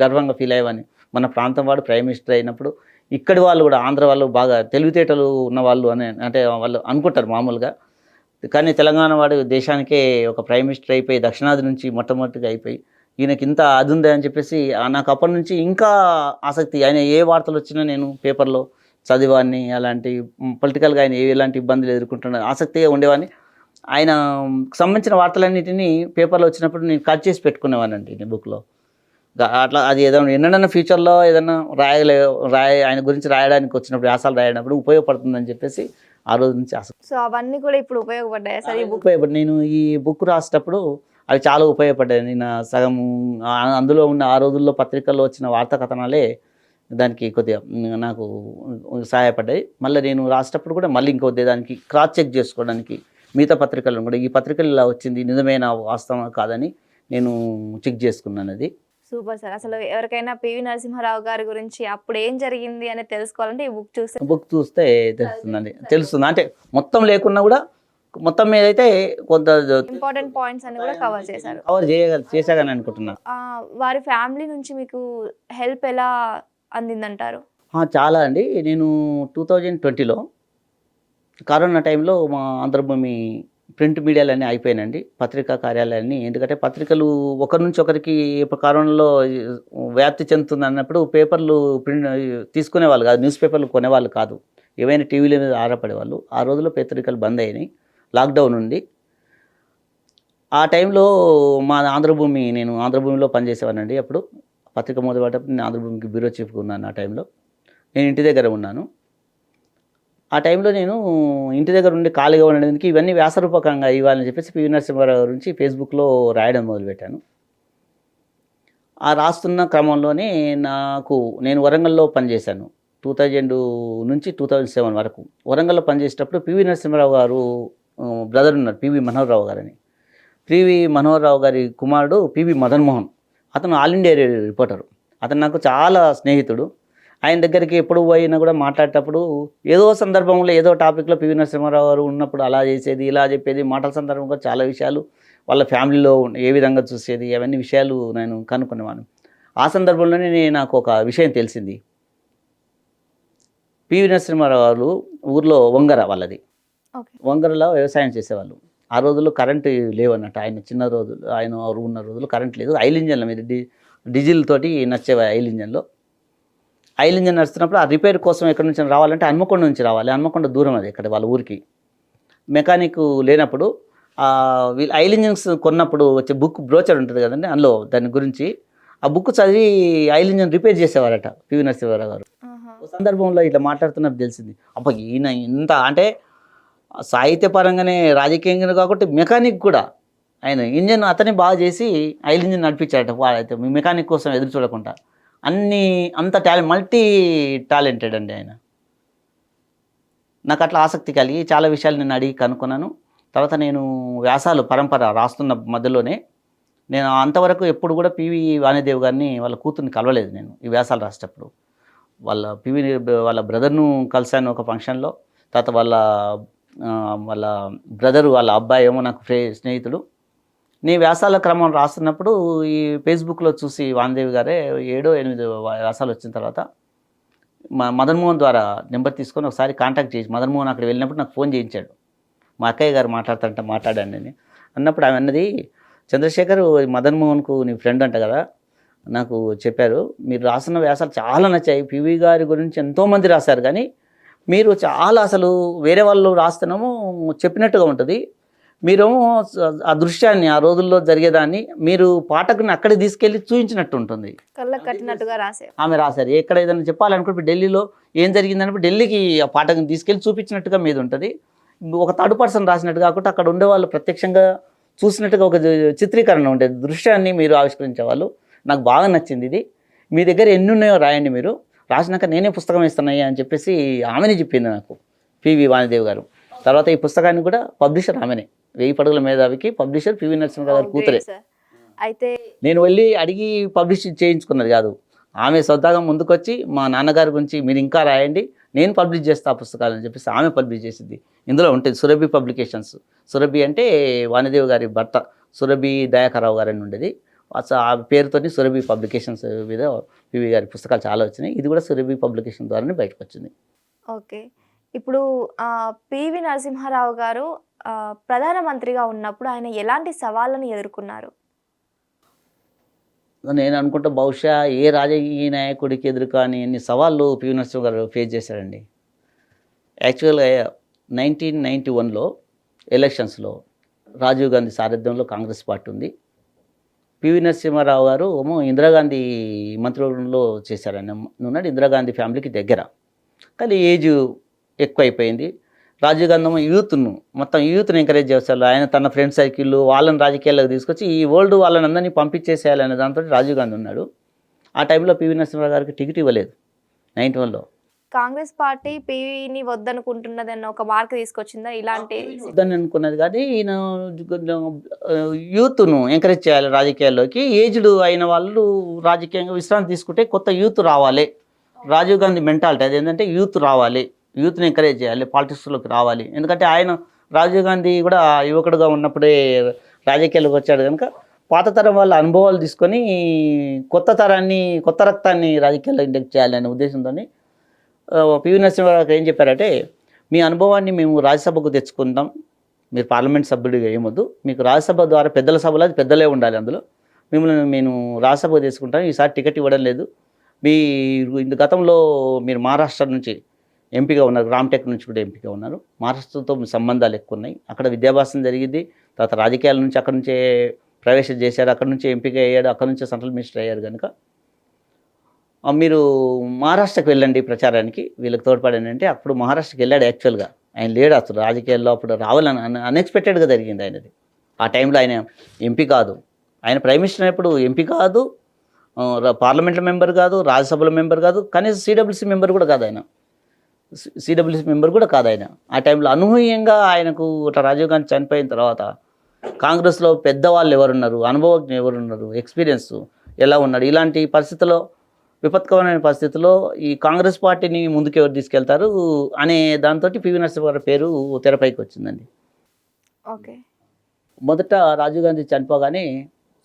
గర్వంగా ఫీల్ అయ్యేవాడిని. మన ప్రాంతం వాడు ప్రైమ్ మినిస్టర్ అయినప్పుడు ఇక్కడి వాళ్ళు కూడా ఆంధ్ర వాళ్ళు బాగా తెలివితేటలు ఉన్నవాళ్ళు అని అంటే వాళ్ళు అనుకుంటారు మామూలుగా. కానీ తెలంగాణ వాడు దేశానికే ఒక ప్రైమ్ మినిస్టర్ అయిపోయి దక్షిణాది నుంచి మొట్టమొదటిగా అయిపోయి ఈయనకి ఇంత అది ఉంది అని చెప్పేసి నాకు అప్పటి నుంచి ఇంకా ఆసక్తి. ఆయన ఏ వార్తలు వచ్చినా నేను పేపర్లో చదివాన్ని, అలాంటి పొలిటికల్గా ఆయన ఎలాంటి ఇబ్బందులు ఎదుర్కొంటున్న ఆసక్తిగా ఉండేవాడిని. ఆయన సంబంధించిన వార్తలన్నిటినీ పేపర్లో వచ్చినప్పుడు నేను కట్ చేసి పెట్టుకునేవాడినండి నేను బుక్లో. అట్లా అది ఏదైనా ఎన్నడన్నా ఫ్యూచర్లో ఏదైనా ఆయన గురించి రాయడానికి వచ్చినప్పుడు వ్యాసాలు రాయడానికి ఉపయోగపడుతుందని చెప్పేసి ఆ రోజు నుంచి ఆసక్తి. సో అవన్నీ కూడా ఇప్పుడు ఉపయోగపడ్డాయి సార్ ఈ బుక్? ఉపయోగపడి నేను ఈ బుక్ రాసేటప్పుడు అవి చాలా ఉపయోగపడ్డాయి. నేను సగం అందులో ఉన్న ఆ రోజుల్లో పత్రికల్లో వచ్చిన వార్తా కథనాలే దానికి కొద్దిగా నాకు సహాయపడ్డాయి. మళ్ళీ నేను రాసేటప్పుడు కూడా మళ్ళీ ఇంకొద్ది దానికి క్రాస్ చెక్ చేసుకోవడానికి మిగతా పత్రికలను కూడా ఈ పత్రికలు ఇలా వచ్చింది నిజమైన వాస్తవం కాదని నేను చెక్ చేసుకున్నాను. అది సూపర్ సార్. అసలు ఎవరికైనా పివి నరసింహారావు గారి గురించి అప్పుడు ఏం జరిగింది అనేది తెలుసుకోవాలంటే ఈ బుక్ చూస్తే తెలుస్తుంది. అంటే మొత్తం లేకున్నా కూడా మొత్తం మీద అయితే కొంత ఇంపార్టెంట్ పాయింట్స్ అన్ని కూడా కవర్ చేశారు. చేశాగని అనుకుంటున్నాను. వారి ఫ్యామిలీ నుంచి మీకు హెల్ప్ ఎలా అందిందంటారు? చాలా అండి. నేను 2020లో కరోనా టైంలో మా ఆంధ్రభూమి ప్రింట్ మీడియాలన్నీ అయిపోయినండి, పత్రికా కార్యాలయాన్ని. ఎందుకంటే పత్రికలు ఒకరి నుంచి ఒకరికి కరోనాలో వ్యాప్తి చెందుతుంది అన్నప్పుడు పేపర్లు ప్రింట్ తీసుకునేవాళ్ళు కాదు, న్యూస్ పేపర్లు కొనేవాళ్ళు కాదు, ఏవైనా టీవీల మీద ఆధారపడేవాళ్ళు. ఆ రోజుల్లో పత్రికలు బంద్ అయినాయి, లాక్డౌన్ ఉంది. ఆ టైంలో మా నేను ఆంధ్రభూమిలో పనిచేసేవాడినండి. అప్పుడు పత్రిక మొదలుపెట్టేటప్పుడు నేను ఆంధ్రభూమికి బ్యూరో చీఫ్గా ఉన్నాను. ఆ టైంలో నేను ఇంటి దగ్గర ఉన్నాను. ఆ టైంలో నేను ఇంటి దగ్గర ఉండి ఖాళీగా ఉండడానికి ఇవన్నీ వ్యాసరూపకంగా ఇవ్వాలని చెప్పేసి పివి నరసింహారావు గురించి ఫేస్బుక్లో రాయడం మొదలుపెట్టాను. ఆ రాస్తున్న క్రమంలోనే నేను వరంగల్లో పనిచేశాను 2000 నుంచి 2007 వరకు. వరంగల్లో పనిచేసేటప్పుడు పివి నరసింహారావు గారు బ్రదర్ ఉన్నారు, పివి మనోహరరావు గారని. పివి మనోహరరావు గారి కుమారుడు పివి మదన్ మోహన్, అతను ఆల్ ఇండియా రేడియో రిపోర్టరు. అతను నాకు చాలా స్నేహితుడు. ఆయన దగ్గరికి ఎప్పుడు పోయినా కూడా మాట్లాడేటప్పుడు ఏదో సందర్భంలో ఏదో టాపిక్లో పివి నరసింహారావు గారు ఉన్నప్పుడు అలా చేసేది, ఇలా చెప్పేది, మాటల సందర్భంగా చాలా విషయాలు వాళ్ళ ఫ్యామిలీలో ఏ విధంగా చూసేది, అవన్నీ విషయాలు నేను కనుక్కునేవాను. ఆ సందర్భంలోనే నాకు ఒక విషయం తెలిసింది. పివి నరసింహారావు గారు ఊర్లో వంగర వాళ్ళది, వంగరలో వ్యవసాయం చేసేవాళ్ళు. ఆ రోజుల్లో కరెంటు లేవన్నట్టు. ఆయన చిన్న రోజులు ఆయన ఉన్న రోజులు కరెంట్ లేదు. ఆయిల్ ఇంజన్ల మీద డీజిల్ తోటి నచ్చేవి ఆయిల్ ఇంజన్లో. ఆయిల్ ఇంజన్ నడుస్తున్నప్పుడు ఆ రిపేర్ కోసం ఎక్కడి నుంచి రావాలంటే హన్మకొండ నుంచి రావాలి. హన్మకొండ దూరం అది ఇక్కడ వాళ్ళ ఊరికి. మెకానిక్ లేనప్పుడు వీళ్ళు ఆయిల్ ఇంజన్స్ కొన్నప్పుడు వచ్చే బుక్ బ్రోచర్ ఉంటుంది కదండి, అందులో దాని గురించి ఆ బుక్ చదివి ఆయిల్ ఇంజన్ రిపేర్ చేసేవారట పివి నరసింహారావు గారు. సందర్భంలో ఇట్లా మాట్లాడుతున్నప్పుడు తెలిసింది, అబ్బా ఈయన ఇంత అంటే సాహిత్యపరంగానే రాజకీయంగా కాకుండా మెకానిక్ కూడా ఆయన ఇంజన్ అతనే బాగా చేసి ఆయిల్ ఇంజన్ నడిపించారట. అయితే మెకానిక్ కోసం ఎదురు చూడకుండా అంత మల్టీ టాలెంటెడ్ అండి ఆయన. నాకు అట్లా ఆసక్తి కలిగి చాలా విషయాలు నేను అడిగి కనుక్కున్నాను. తర్వాత నేను వ్యాసాలు పరంపర రాస్తున్న మధ్యలోనే నేను అంతవరకు ఎప్పుడు కూడా పివి వాణిదేవ్ గారిని వాళ్ళ కూతుర్ని కలవలేదు. నేను ఈ వ్యాసాలు రాసేటప్పుడు వాళ్ళ బ్రదర్ను కలిశాను ఒక ఫంక్షన్లో. తర్వాత వాళ్ళ బ్రదరు వాళ్ళ అబ్బాయి ఏమో నాకు స్నేహితుడు. నీ వ్యాసాల క్రమం రాస్తున్నప్పుడు ఈ ఫేస్బుక్లో చూసి వాణిదేవి గారే 7-8 వ్యాసాలు వచ్చిన తర్వాత మదన్ మోహన్ ద్వారా నెంబర్ తీసుకొని ఒకసారి కాంటాక్ట్ చేసి, మదన్ మోహన్ అక్కడ వెళ్ళినప్పుడు నాకు ఫోన్ చేయించాడు. మా అక్కయ్య గారు మాట్లాడాను నేను అన్నప్పుడు ఆమె అన్నది, చంద్రశేఖర్ మదన్ మోహన్కు నీ ఫ్రెండ్ అంట కదా, నాకు చెప్పారు మీరు రాసిన వ్యాసాలు చాలా నచ్చాయి, పివి గారి గురించి ఎంతోమంది రాశారు, కానీ మీరు చాలా అసలు వేరే వాళ్ళు రాస్తున్నాము చెప్పినట్టుగా ఉంటుంది, మీరు ఆ దృశ్యాన్ని ఆ రోజుల్లో జరిగేదాన్ని మీరు పాఠకుని అక్కడికి తీసుకెళ్ళి చూపించినట్టు ఉంటుంది, కళ్ళకు కట్టినట్టుగా ఆమె రాశారు. ఎక్కడ ఏదైనా చెప్పాలనుకుంటే ఢిల్లీలో ఏం జరిగిందన్నప్పుడు ఢిల్లీకి ఆ పాఠకుని తీసుకెళ్ళి చూపించినట్టుగా మీద ఉంటుంది. ఒక థర్డ్ పర్సన్ రాసినట్టు కాకుండా అక్కడ ఉండేవాళ్ళు ప్రత్యక్షంగా చూసినట్టుగా ఒక చిత్రీకరణ ఉండేది, దృశ్యాన్ని మీరు ఆవిష్కరించేవాళ్ళు. నాకు బాగా నచ్చింది ఇది, మీ దగ్గర ఎన్ని ఉన్నాయో రాయండి, మీరు రాసినాక నేనే పుస్తకం ఇస్తున్నాయి అని చెప్పేసి ఆమెనే చెప్పింది నాకు పివి వాణిదేవ్ గారు. తర్వాత ఈ పుస్తకాన్ని కూడా పబ్లిషర్ ఆమెనే, 1000 పడుగుల మేధావికి పబ్లిషర్ పివి నరసింహారావు గారి కూతురే. సార్ అయితే నేను వెళ్ళి అడిగి పబ్లిష్ చేయించుకున్నది కాదు, ఆమె సొంతంగా ముందుకొచ్చి మా నాన్నగారి గురించి మీరు ఇంకా రాయండి, నేను పబ్లిష్ చేస్తా ఆ పుస్తకాలు అని చెప్పేసి ఆమె పబ్లిష్ చేసింది. ఇందులో ఉంటుంది సురభి పబ్లికేషన్స్. సురభి అంటే వాణిదేవి గారి భర్త సురభి దయాకర్రావు గారు అని ఉండేది. ఆ పేరుతోని సురభి పబ్లికేషన్స్ మీద పివి గారి పుస్తకాలు చాలా వచ్చినాయి. ఇది కూడా సురభి పబ్లికేషన్ ద్వారానే బయటకు వచ్చింది. ఓకే. ఇప్పుడు పివి నరసింహారావు గారు ప్రధానమంత్రిగా ఉన్నప్పుడు ఆయన ఎలాంటి సవాళ్ళను ఎదుర్కొన్నారు? నేను అనుకుంటా బహుశా ఏ రాజకీయ నాయకుడికి ఎదురు కానీ ఎన్ని సవాళ్ళు పివి నరసింహ గారు ఫేస్ చేశారండి. యాక్చువల్గా 1991లో ఎలక్షన్స్లో రాజీవ్ గాంధీ సారథ్యంలో కాంగ్రెస్ పార్టీ ఉంది. పివి నరసింహారావు గారు ఏమో ఇందిరాగాంధీ మంత్రివర్గంలో చేశారని ఉన్నాడు, ఇందిరాగాంధీ ఫ్యామిలీకి దగ్గర. కానీ ఏజ్ ఎక్కువైపోయింది. రాజీవ్ గాంధీ యూత్ను మొత్తం యూత్ని ఎంకరేజ్ చేస్తారు. ఆయన తన ఫ్రెండ్ సర్కిల్ వాళ్ళని రాజకీయాల్లోకి తీసుకొచ్చి ఈ వరల్డ్ వాళ్ళని అందరినీ పంపించేసేయాలనే దాంతో రాజీవ్ గాంధీ ఉన్నాడు. ఆ టైంలో పివి నరసింహారావు గారికి టికెట్ ఇవ్వలేదు 91లో. కాంగ్రెస్ పార్టీ పివిని వద్దనుకుంటున్నదన్న ఒక మార్క్ తీసుకొచ్చిందా ఇలాంటి? వద్దని అనుకున్నది కానీ ఈయన యూత్ను ఎంకరేజ్ చేయాలి రాజకీయాల్లోకి. ఏజ్డ్ అయిన వాళ్ళు రాజకీయంగా విశ్రాంతి తీసుకుంటే కొత్త యూత్ రావాలి. రాజీవ్ గాంధీ మెంటాలిటీ అది ఏంటంటే యూత్ రావాలి, యూత్ని ఎంకరేజ్ చేయాలి, పాలిటిక్స్లోకి రావాలి. ఎందుకంటే ఆయన రాజీవ్ గాంధీ కూడా యువకుడుగా ఉన్నప్పుడే రాజకీయాల్లోకి వచ్చాడు కనుక పాత తరం వాళ్ళ అనుభవాలు తీసుకొని కొత్త రక్తాన్ని రాజకీయాల్లో ఇంజెక్ట్ చేయాలనే ఉద్దేశంతో పివి నరసింహారావు ఏం చెప్పారంటే, మీ అనుభవాన్ని మేము రాజ్యసభకు తెచ్చుకుంటాం, మీరు పార్లమెంట్ సభ్యుడిగా ఏమొద్దు, మీకు రాజ్యసభ ద్వారా పెద్దల సభలో అది పెద్దలే ఉండాలి, అందులో మిమ్మల్ని నేను రాజ్యసభకు తెచ్చుకుంటాను, ఈసారి టికెట్ ఇవ్వడం లేదు. గతంలో మీరు మహారాష్ట్ర నుంచి ఎంపీగా ఉన్నారు, రామ్టెక్ నుంచి కూడా ఎంపీగా ఉన్నారు, మహారాష్ట్రతో మీ సంబంధాలు ఎక్కువ ఉన్నాయి, అక్కడ విద్యాభ్యాసం జరిగింది, తర్వాత రాజకీయాల నుంచి అక్కడ నుంచే ప్రవేశం చేశారు, అక్కడ నుంచి ఎంపీగా అయ్యాడు, అక్కడ నుంచే సెంట్రల్ మినిస్టర్ అయ్యారు కనుక మీరు మహారాష్ట్రకి వెళ్ళండి ప్రచారానికి, వీళ్ళకి తోడ్పడండి. అప్పుడు మహారాష్ట్రకి వెళ్ళాడు. యాక్చువల్గా ఆయన లేడు అసలు రాజకీయాల్లో, అప్పుడు రావాలని అన్ఎక్స్పెక్టెడ్గా జరిగింది ఆయనది. ఆ టైంలో ఆయన ఎంపీ కాదు, ఆయన ప్రైమ్ మినిస్టర్ అయినప్పుడు ఎంపీ కాదు, పార్లమెంట్లో మెంబర్ కాదు, రాజ్యసభలో మెంబర్ కాదు, కనీసం సిడబ్ల్యూసీ మెంబర్ కూడా కాదు ఆయన. ఆ టైంలో అనూహ్యంగా ఆయనకు రాజీవ్ గాంధీ చనిపోయిన తర్వాత కాంగ్రెస్లో పెద్దవాళ్ళు ఎవరున్నారు, అనుభవజ్ఞ ఎవరున్నారు, ఎక్స్పీరియన్స్ ఎలా ఉన్నాడు, ఇలాంటి పరిస్థితుల్లో విపత్కరమైన పరిస్థితుల్లో ఈ కాంగ్రెస్ పార్టీని ముందుకు ఎవరు తీసుకెళ్తారు అనే దాంతో పివి నరసింహారావు పేరు తెరపైకి వచ్చిందండి. ఓకే. మొదట రాజీవ్ గాంధీ చనిపోగానే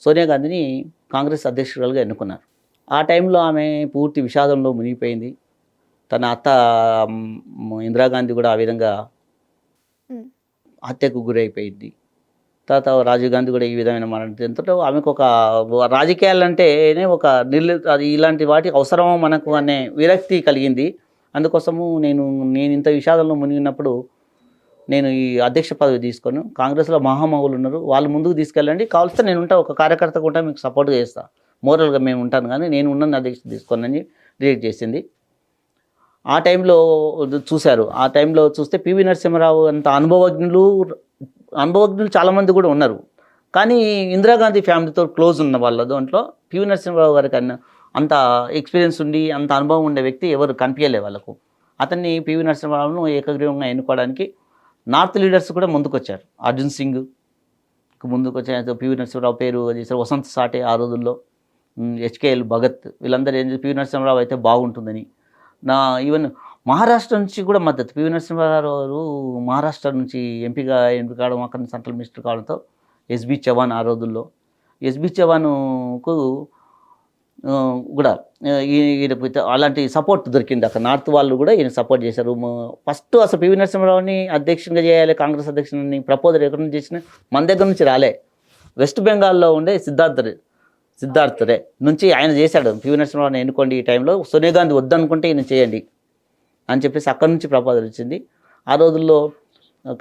సోనియా గాంధీని కాంగ్రెస్ అధ్యక్షురాలుగా ఎన్నుకున్నారు. ఆ టైంలో ఆమె పూర్తి విషాదంలో మునిగిపోయింది. తన అత్త ఇందిరాగాంధీ కూడా ఆ విధంగా హత్యకు గురైపోయింది. తర్వాత రాజీవ్ గాంధీ కూడా ఈ విధమైన మరణంతో ఆమెకు ఒక రాజకీయాలంటేనే ఒక అది ఇలాంటి వాటికి అవసరమో మనకు అనే విరక్తి కలిగింది. అందుకోసము నేను ఇంత విషాదంలో మునిగినప్పుడు నేను ఈ అధ్యక్ష పదవి తీసుకొని, కాంగ్రెస్లో మహామహులు ఉన్నారు, వాళ్ళు ముందుకు తీసుకెళ్ళండి, కావాల్స్తే నేను ఉంటా, ఒక కార్యకర్తగా ఉంటా, మీకు సపోర్ట్గా చేస్తాను, మోరల్గా మేము ఉంటాను, కానీ నేను ఉన్న అధ్యక్ష తీసుకోనని రిజెక్ట్ చేసింది. ఆ టైంలో చూశారు. ఆ టైంలో చూస్తే పివి నరసింహారావు అంత అనుభవజ్ఞులు చాలామంది కూడా ఉన్నారు, కానీ ఇందిరాగాంధీ ఫ్యామిలీతో క్లోజ్ ఉన్న వాళ్ళ దాంట్లో పివి నరసింహారావు గారికి అంత ఎక్స్పీరియన్స్ ఉండి అంత అనుభవం ఉండే వ్యక్తి ఎవరు కనిపించలే వాళ్ళకు. అతన్ని పివి నరసింహారావును ఏకగ్రీవంగా ఎన్నుకోవడానికి నార్త్ లీడర్స్ కూడా ముందుకొచ్చారు. అర్జున్ సింగ్ ముందుకు వచ్చారు, పివి నరసింహారావు పేరు చేశారు, వసంత్ సాటే ఆ రోజుల్లో, హెచ్కేఎల్ భగత్, వీళ్ళందరూ ఏం పివి నరసింహారావు అయితే బాగుంటుందని. ఈవెన్ మహారాష్ట్ర నుంచి కూడా మద్దతు. పివి నరసింహారావు మహారాష్ట్ర నుంచి ఎంపీ కావడం, అక్కడ నుంచి సెంట్రల్ మినిస్టర్ కావడంతో ఎస్బి చవాన్ ఆ రోజుల్లో, ఎస్బి చవాన్కు కూడా ఈయనకు అలాంటి సపోర్ట్ దొరికింది. అక్కడ నార్త్ వాళ్ళు కూడా ఈయన సపోర్ట్ చేశారు. ఫస్ట్ అసలు పివి నరసింహారావుని అధ్యక్షునిగా చేయాలి, కాంగ్రెస్ అధ్యక్షుని ప్రపోజల్ ఎక్కడి నుంచి చేసిన మన దగ్గర నుంచి రాలే, వెస్ట్ బెంగాల్లో ఉండే సిద్ధార్థ్ రే నుంచి ఆయన చేశాడు. పివి నరసింహారావుని ఎన్నుకోండి, ఈ టైంలో సోనియా గాంధీ వద్దనుకుంటే ఈయన చేయండి అని చెప్పేసి అక్కడి నుంచి ప్రపోజల్ వచ్చింది. ఆ రోజుల్లో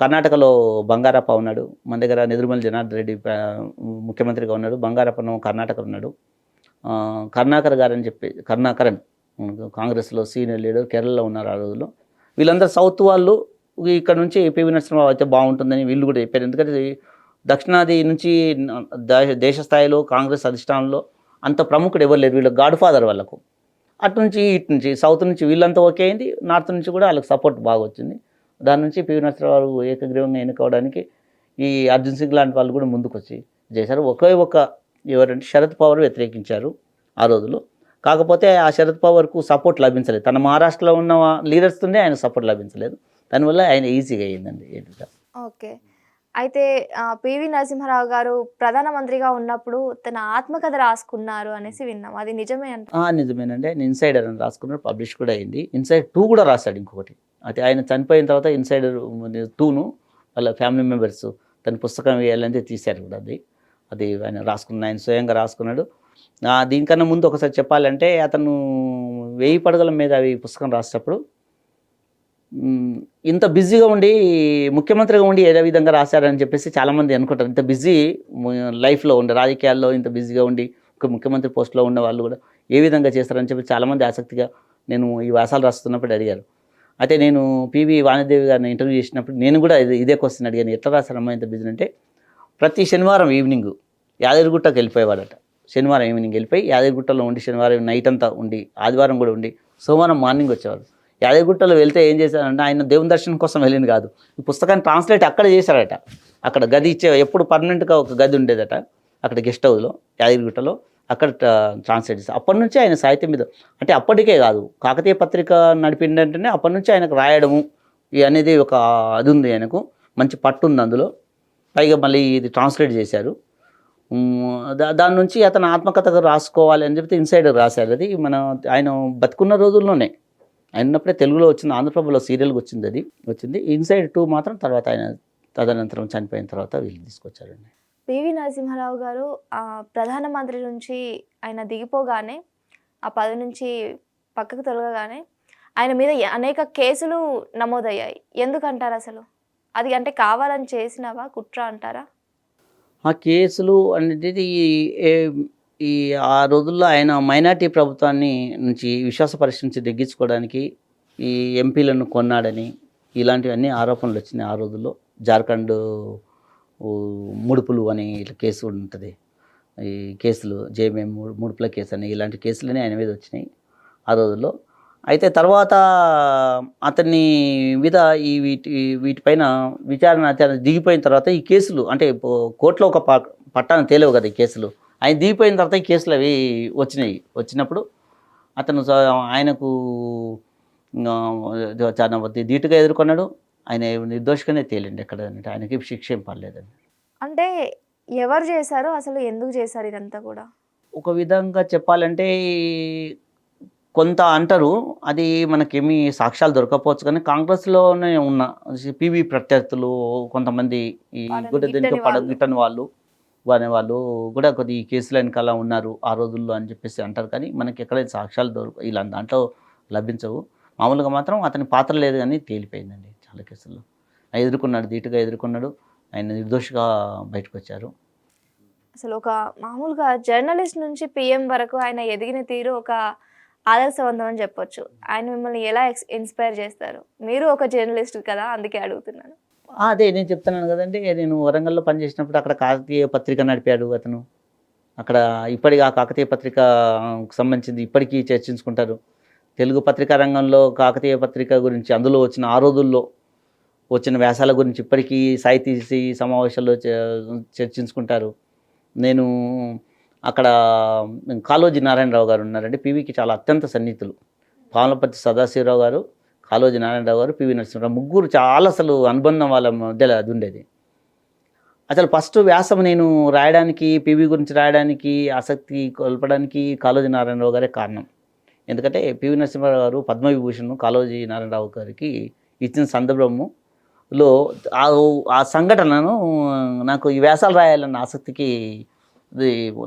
కర్ణాటకలో బంగారప్ప ఉన్నాడు, మన దగ్గర నెదురుమల్లి జనార్దన్ రెడ్డి ముఖ్యమంత్రిగా ఉన్నాడు, బంగారప్పను కర్ణాటక ఉన్నాడు, కరుణాకరన్ కాంగ్రెస్లో సీనియర్ లీడర్ కేరళలో ఉన్నారు ఆ రోజుల్లో. వీళ్ళందరూ సౌత్ వాళ్ళు ఇక్కడ నుంచి పివి నరసింహారావు అయితే బాగుంటుందని వీళ్ళు కూడా చెప్పారు. ఎందుకంటే దక్షిణాది నుంచి దేశ స్థాయిలో కాంగ్రెస్ అధిష్టానంలో అంత ప్రముఖుడు ఎవరు లేరు, వీళ్ళ గాడ్ ఫాదర్ వాళ్ళకు. అటు నుంచి ఇటు నుంచి సౌత్ నుంచి వీళ్ళంతా ఓకే అయింది, నార్త్ నుంచి కూడా వాళ్ళకి సపోర్ట్ బాగా వచ్చింది. దాని నుంచి పివి నరసింహారావు ఏకగ్రీవంగా ఎన్నుకోవడానికి ఈ అర్జున్ సింగ్ లాంటి వాళ్ళు కూడా ముందుకు వచ్చి చేశారు. ఒకే ఒక ఎవరంటే శరద్ పవార్ వ్యతిరేకించారు ఆ రోజుల్లో. కాకపోతే ఆ శరద్ పవార్కు సపోర్ట్ లభించలేదు. తన మహారాష్ట్రలో ఉన్న లీడర్స్తోనే ఆయన సపోర్ట్ లభించలేదు. దానివల్ల ఆయన ఈజీగా అయ్యిందండి ఎన్నిక. ఓకే. అయితే పివి నరసింహారావు గారు ప్రధానమంత్రిగా ఉన్నప్పుడు తన ఆత్మకథ రాసుకున్నారు అనేసి విన్నాం. అది నిజమే అంటారా? నిజమేనండి. ఆయన ఇన్సైడర్ అని రాసుకున్నాడు, పబ్లిష్ కూడా అయింది. ఇన్సైడ్ 2 కూడా రాశాడు ఇంకొకటి. అయితే ఆయన చనిపోయిన తర్వాత ఇన్సైడర్ 2ను వాళ్ళ ఫ్యామిలీ మెంబర్స్ తన పుస్తకం వేయాలని తీశారు కూడా. అది ఆయన రాసుకున్న, ఆయన స్వయంగా రాసుకున్నాడు. దీనికన్నా ముందు ఒకసారి చెప్పాలంటే అతను 1000 పడగల మీద అవి పుస్తకం రాసేటప్పుడు ఇంత బిజీగా ఉండి ముఖ్యమంత్రిగా ఉండి ఏ విధంగా రాశారని చెప్పేసి చాలామంది అనుకుంటారు. ఇంత బిజీ లైఫ్లో ఉండే రాజకీయాల్లో ఇంత బిజీగా ఉండి ఒక ముఖ్యమంత్రి పోస్ట్లో ఉన్న వాళ్ళు కూడా ఏ విధంగా చేస్తారని చెప్పి చాలామంది ఆసక్తిగా నేను ఈ వ్యాసాలు రాస్తున్నప్పుడు అడిగారు. అయితే నేను పివి వాణిదేవి గారిని ఇంటర్వ్యూ చేసినప్పుడు నేను కూడా ఇదే క్వశ్చన్ అడిగాను, ఎట్లా రాశారమ్మా ఇంత బిజీ అంటే, ప్రతి శనివారం ఈవినింగ్ యాదగిరిగుట్టకు వెళ్ళిపోయేవాడట. శనివారం ఈవినింగ్ వెళ్ళిపోయి యాదగిరిగుట్టలో ఉండి శనివారం నైట్ అంతా ఉండి ఆదివారం కూడా ఉండి సోమవారం మార్నింగ్ వచ్చేవారు. యాదగిరిగుట్టలో వెళ్తే ఏం చేశారంటే, ఆయన దేవుని దర్శనం కోసం వెళ్ళింది కాదు, ఈ పుస్తకాన్ని ట్రాన్స్లేట్ అక్కడ చేశారట. అక్కడ గది ఇచ్చే ఎప్పుడు పర్మనెంట్గా ఒక గది ఉండేదట అక్కడ గెస్ట్ హౌస్లో యాదగిరిగుట్టలో, అక్కడ ట్రాన్స్లేట్ చేశారు. అప్పటి నుంచి ఆయన సాహిత్యం మీద అంటే అప్పటికే కాదు, కాకతీయ పత్రిక నడిపిండంటేనే అప్పటి నుంచి ఆయనకు రాయడము అనేది ఒక అది ఉంది, ఆయనకు మంచి పట్టు ఉంది అందులో. పైగా మళ్ళీ ఇది ట్రాన్స్లేట్ చేశారు. దాని నుంచి అతను ఆత్మకథగా రాసుకోవాలి అని చెప్పి ఇన్సైడర్ రాశారు. అది ఆయన బతుకున్న రోజుల్లోనే, ఆయన ఉన్నప్పుడే తెలుగులో వచ్చింది, ఆంధ్రప్రభలో సీరియల్గా వచ్చింది, అది వచ్చింది. ఇన్సైడ్ 2 మాత్రం తర్వాత ఆయన తదనంతరం చనిపోయిన తర్వాత వీళ్ళు తీసుకొచ్చారండి. పివి నరసింహారావు గారు ప్రధానమంత్రి నుంచి ఆయన దిగిపోగానే, ఆ పదవి నుంచి పక్కకు తొలగగానే ఆయన మీద అనేక కేసులు నమోదయ్యాయి. ఎందుకంటారు అసలు? అది అంటే కావాలని చేసినవా, కుట్ర అంటారా? ఆ కేసులు అనేది ఈ ఆ రోజుల్లో ఆయన మైనార్టీ ప్రభుత్వాన్ని నుంచి విశ్వాస పరీక్ష నుంచి తగ్గించుకోవడానికి ఈ ఎంపీలను కొన్నాడని ఇలాంటివన్నీ ఆరోపణలు వచ్చినాయి ఆ రోజుల్లో. జార్ఖండ్ ముడుపులు అని ఇట్లా కేసు ఉంటుంది, ఈ కేసులు జేఎంఎం ముడుపుల కేసు అని ఇలాంటి కేసులనే ఆయన మీద వచ్చినాయి ఆ రోజుల్లో. అయితే తర్వాత అతన్ని మీద వీటిపైన విచారణ దిగిపోయిన తర్వాత ఈ కేసులు అంటే కోర్టులో ఒక పట్టాన తేలేవు కదా ఈ కేసులు, ఆయన దిగిపోయిన తర్వాత ఈ కేసులు అవి వచ్చినప్పుడు అతను ఆయనకు చాలా ధీటుగా ఎదుర్కొన్నాడు. ఆయన నిర్దోషిగానే తేలిండి ఎక్కడ అంటే ఆయనకి శిక్ష ఏం పడలేదండి. అంటే ఎవరు చేశారు అసలు, ఎందుకు చేశారు ఇదంతా కూడా? ఒక విధంగా చెప్పాలంటే కొంత అంటారు, అది మనకేమీ సాక్ష్యాలు దొరకపోవచ్చు, కానీ కాంగ్రెస్లోనే ఉన్న పివి ప్రత్యర్థులు కొంతమంది ఈ కూడా దీనికి పడగిట్టని వాళ్ళు వాళ్ళు కూడా కొద్ది ఈ కేసులు వెనకాల ఉన్నారు ఆ రోజుల్లో అని చెప్పేసి అంటారు. కానీ మనకి ఎక్కడైతే సాక్ష్యాలు ఇలా దాంట్లో లభించవు. మామూలుగా మాత్రం అతని పాత్ర లేదు కానీ తేలిపోయిందండి చాలా కేసుల్లో. ఎదుర్కొన్నాడు, ధీటుగా ఎదుర్కొన్నాడు, ఆయన నిర్దోషిగా బయటకు వచ్చారు. అసలు ఒక మామూలుగా జర్నలిస్ట్ నుంచి పిఎం వరకు ఆయన ఎదిగిన తీరు ఒక ఆదర్శవంతం అని చెప్పొచ్చు. ఆయన మిమ్మల్ని ఎలా ఇన్స్పైర్ చేస్తారు? మీరు ఒక జర్నలిస్ట్ కదా, అందుకే అడుగుతున్నాను. అదే నేను చెప్తున్నాను కదండి, నేను వరంగల్లో పనిచేసినప్పుడు అక్కడ కాకతీయ పత్రిక నడిపాడు అతను. అక్కడ ఇప్పటికీ ఆ కాకతీయ పత్రికకు సంబంధించింది ఇప్పటికీ చర్చించుకుంటారు. తెలుగు పత్రికా రంగంలో కాకతీయ పత్రిక గురించి అందులో వచ్చిన ఆ రోజుల్లో వచ్చిన వ్యాసాల గురించి ఇప్పటికీ సాహితీ సమావేశాల్లో చర్చించుకుంటారు. నేను అక్కడ కాళోజీ నారాయణరావు గారు ఉన్నారండి, పివికి చాలా అత్యంత సన్నిహితులు. పాములపర్తి సదాశివరావు గారు, కాళోజీ నారాయణరావు గారు, పివి నరసింహారావు ముగ్గురు చాలా అసలు అనుబంధం వాళ్ళ మధ్యలో అది ఉండేది. అసలు ఫస్ట్ వ్యాసం నేను రాయడానికి, పివి గురించి రాయడానికి ఆసక్తి కొల్పడానికి కాళోజీ నారాయణరావు గారే కారణం. ఎందుకంటే పివి నరసింహారావు గారు పద్మవిభూషణ్ కాళోజీ నారాయణరావు గారికి ఇచ్చిన సందర్భంలో ఆ సంఘటనను నాకు ఈ వ్యాసాలు రాయాలన్న ఆసక్తికి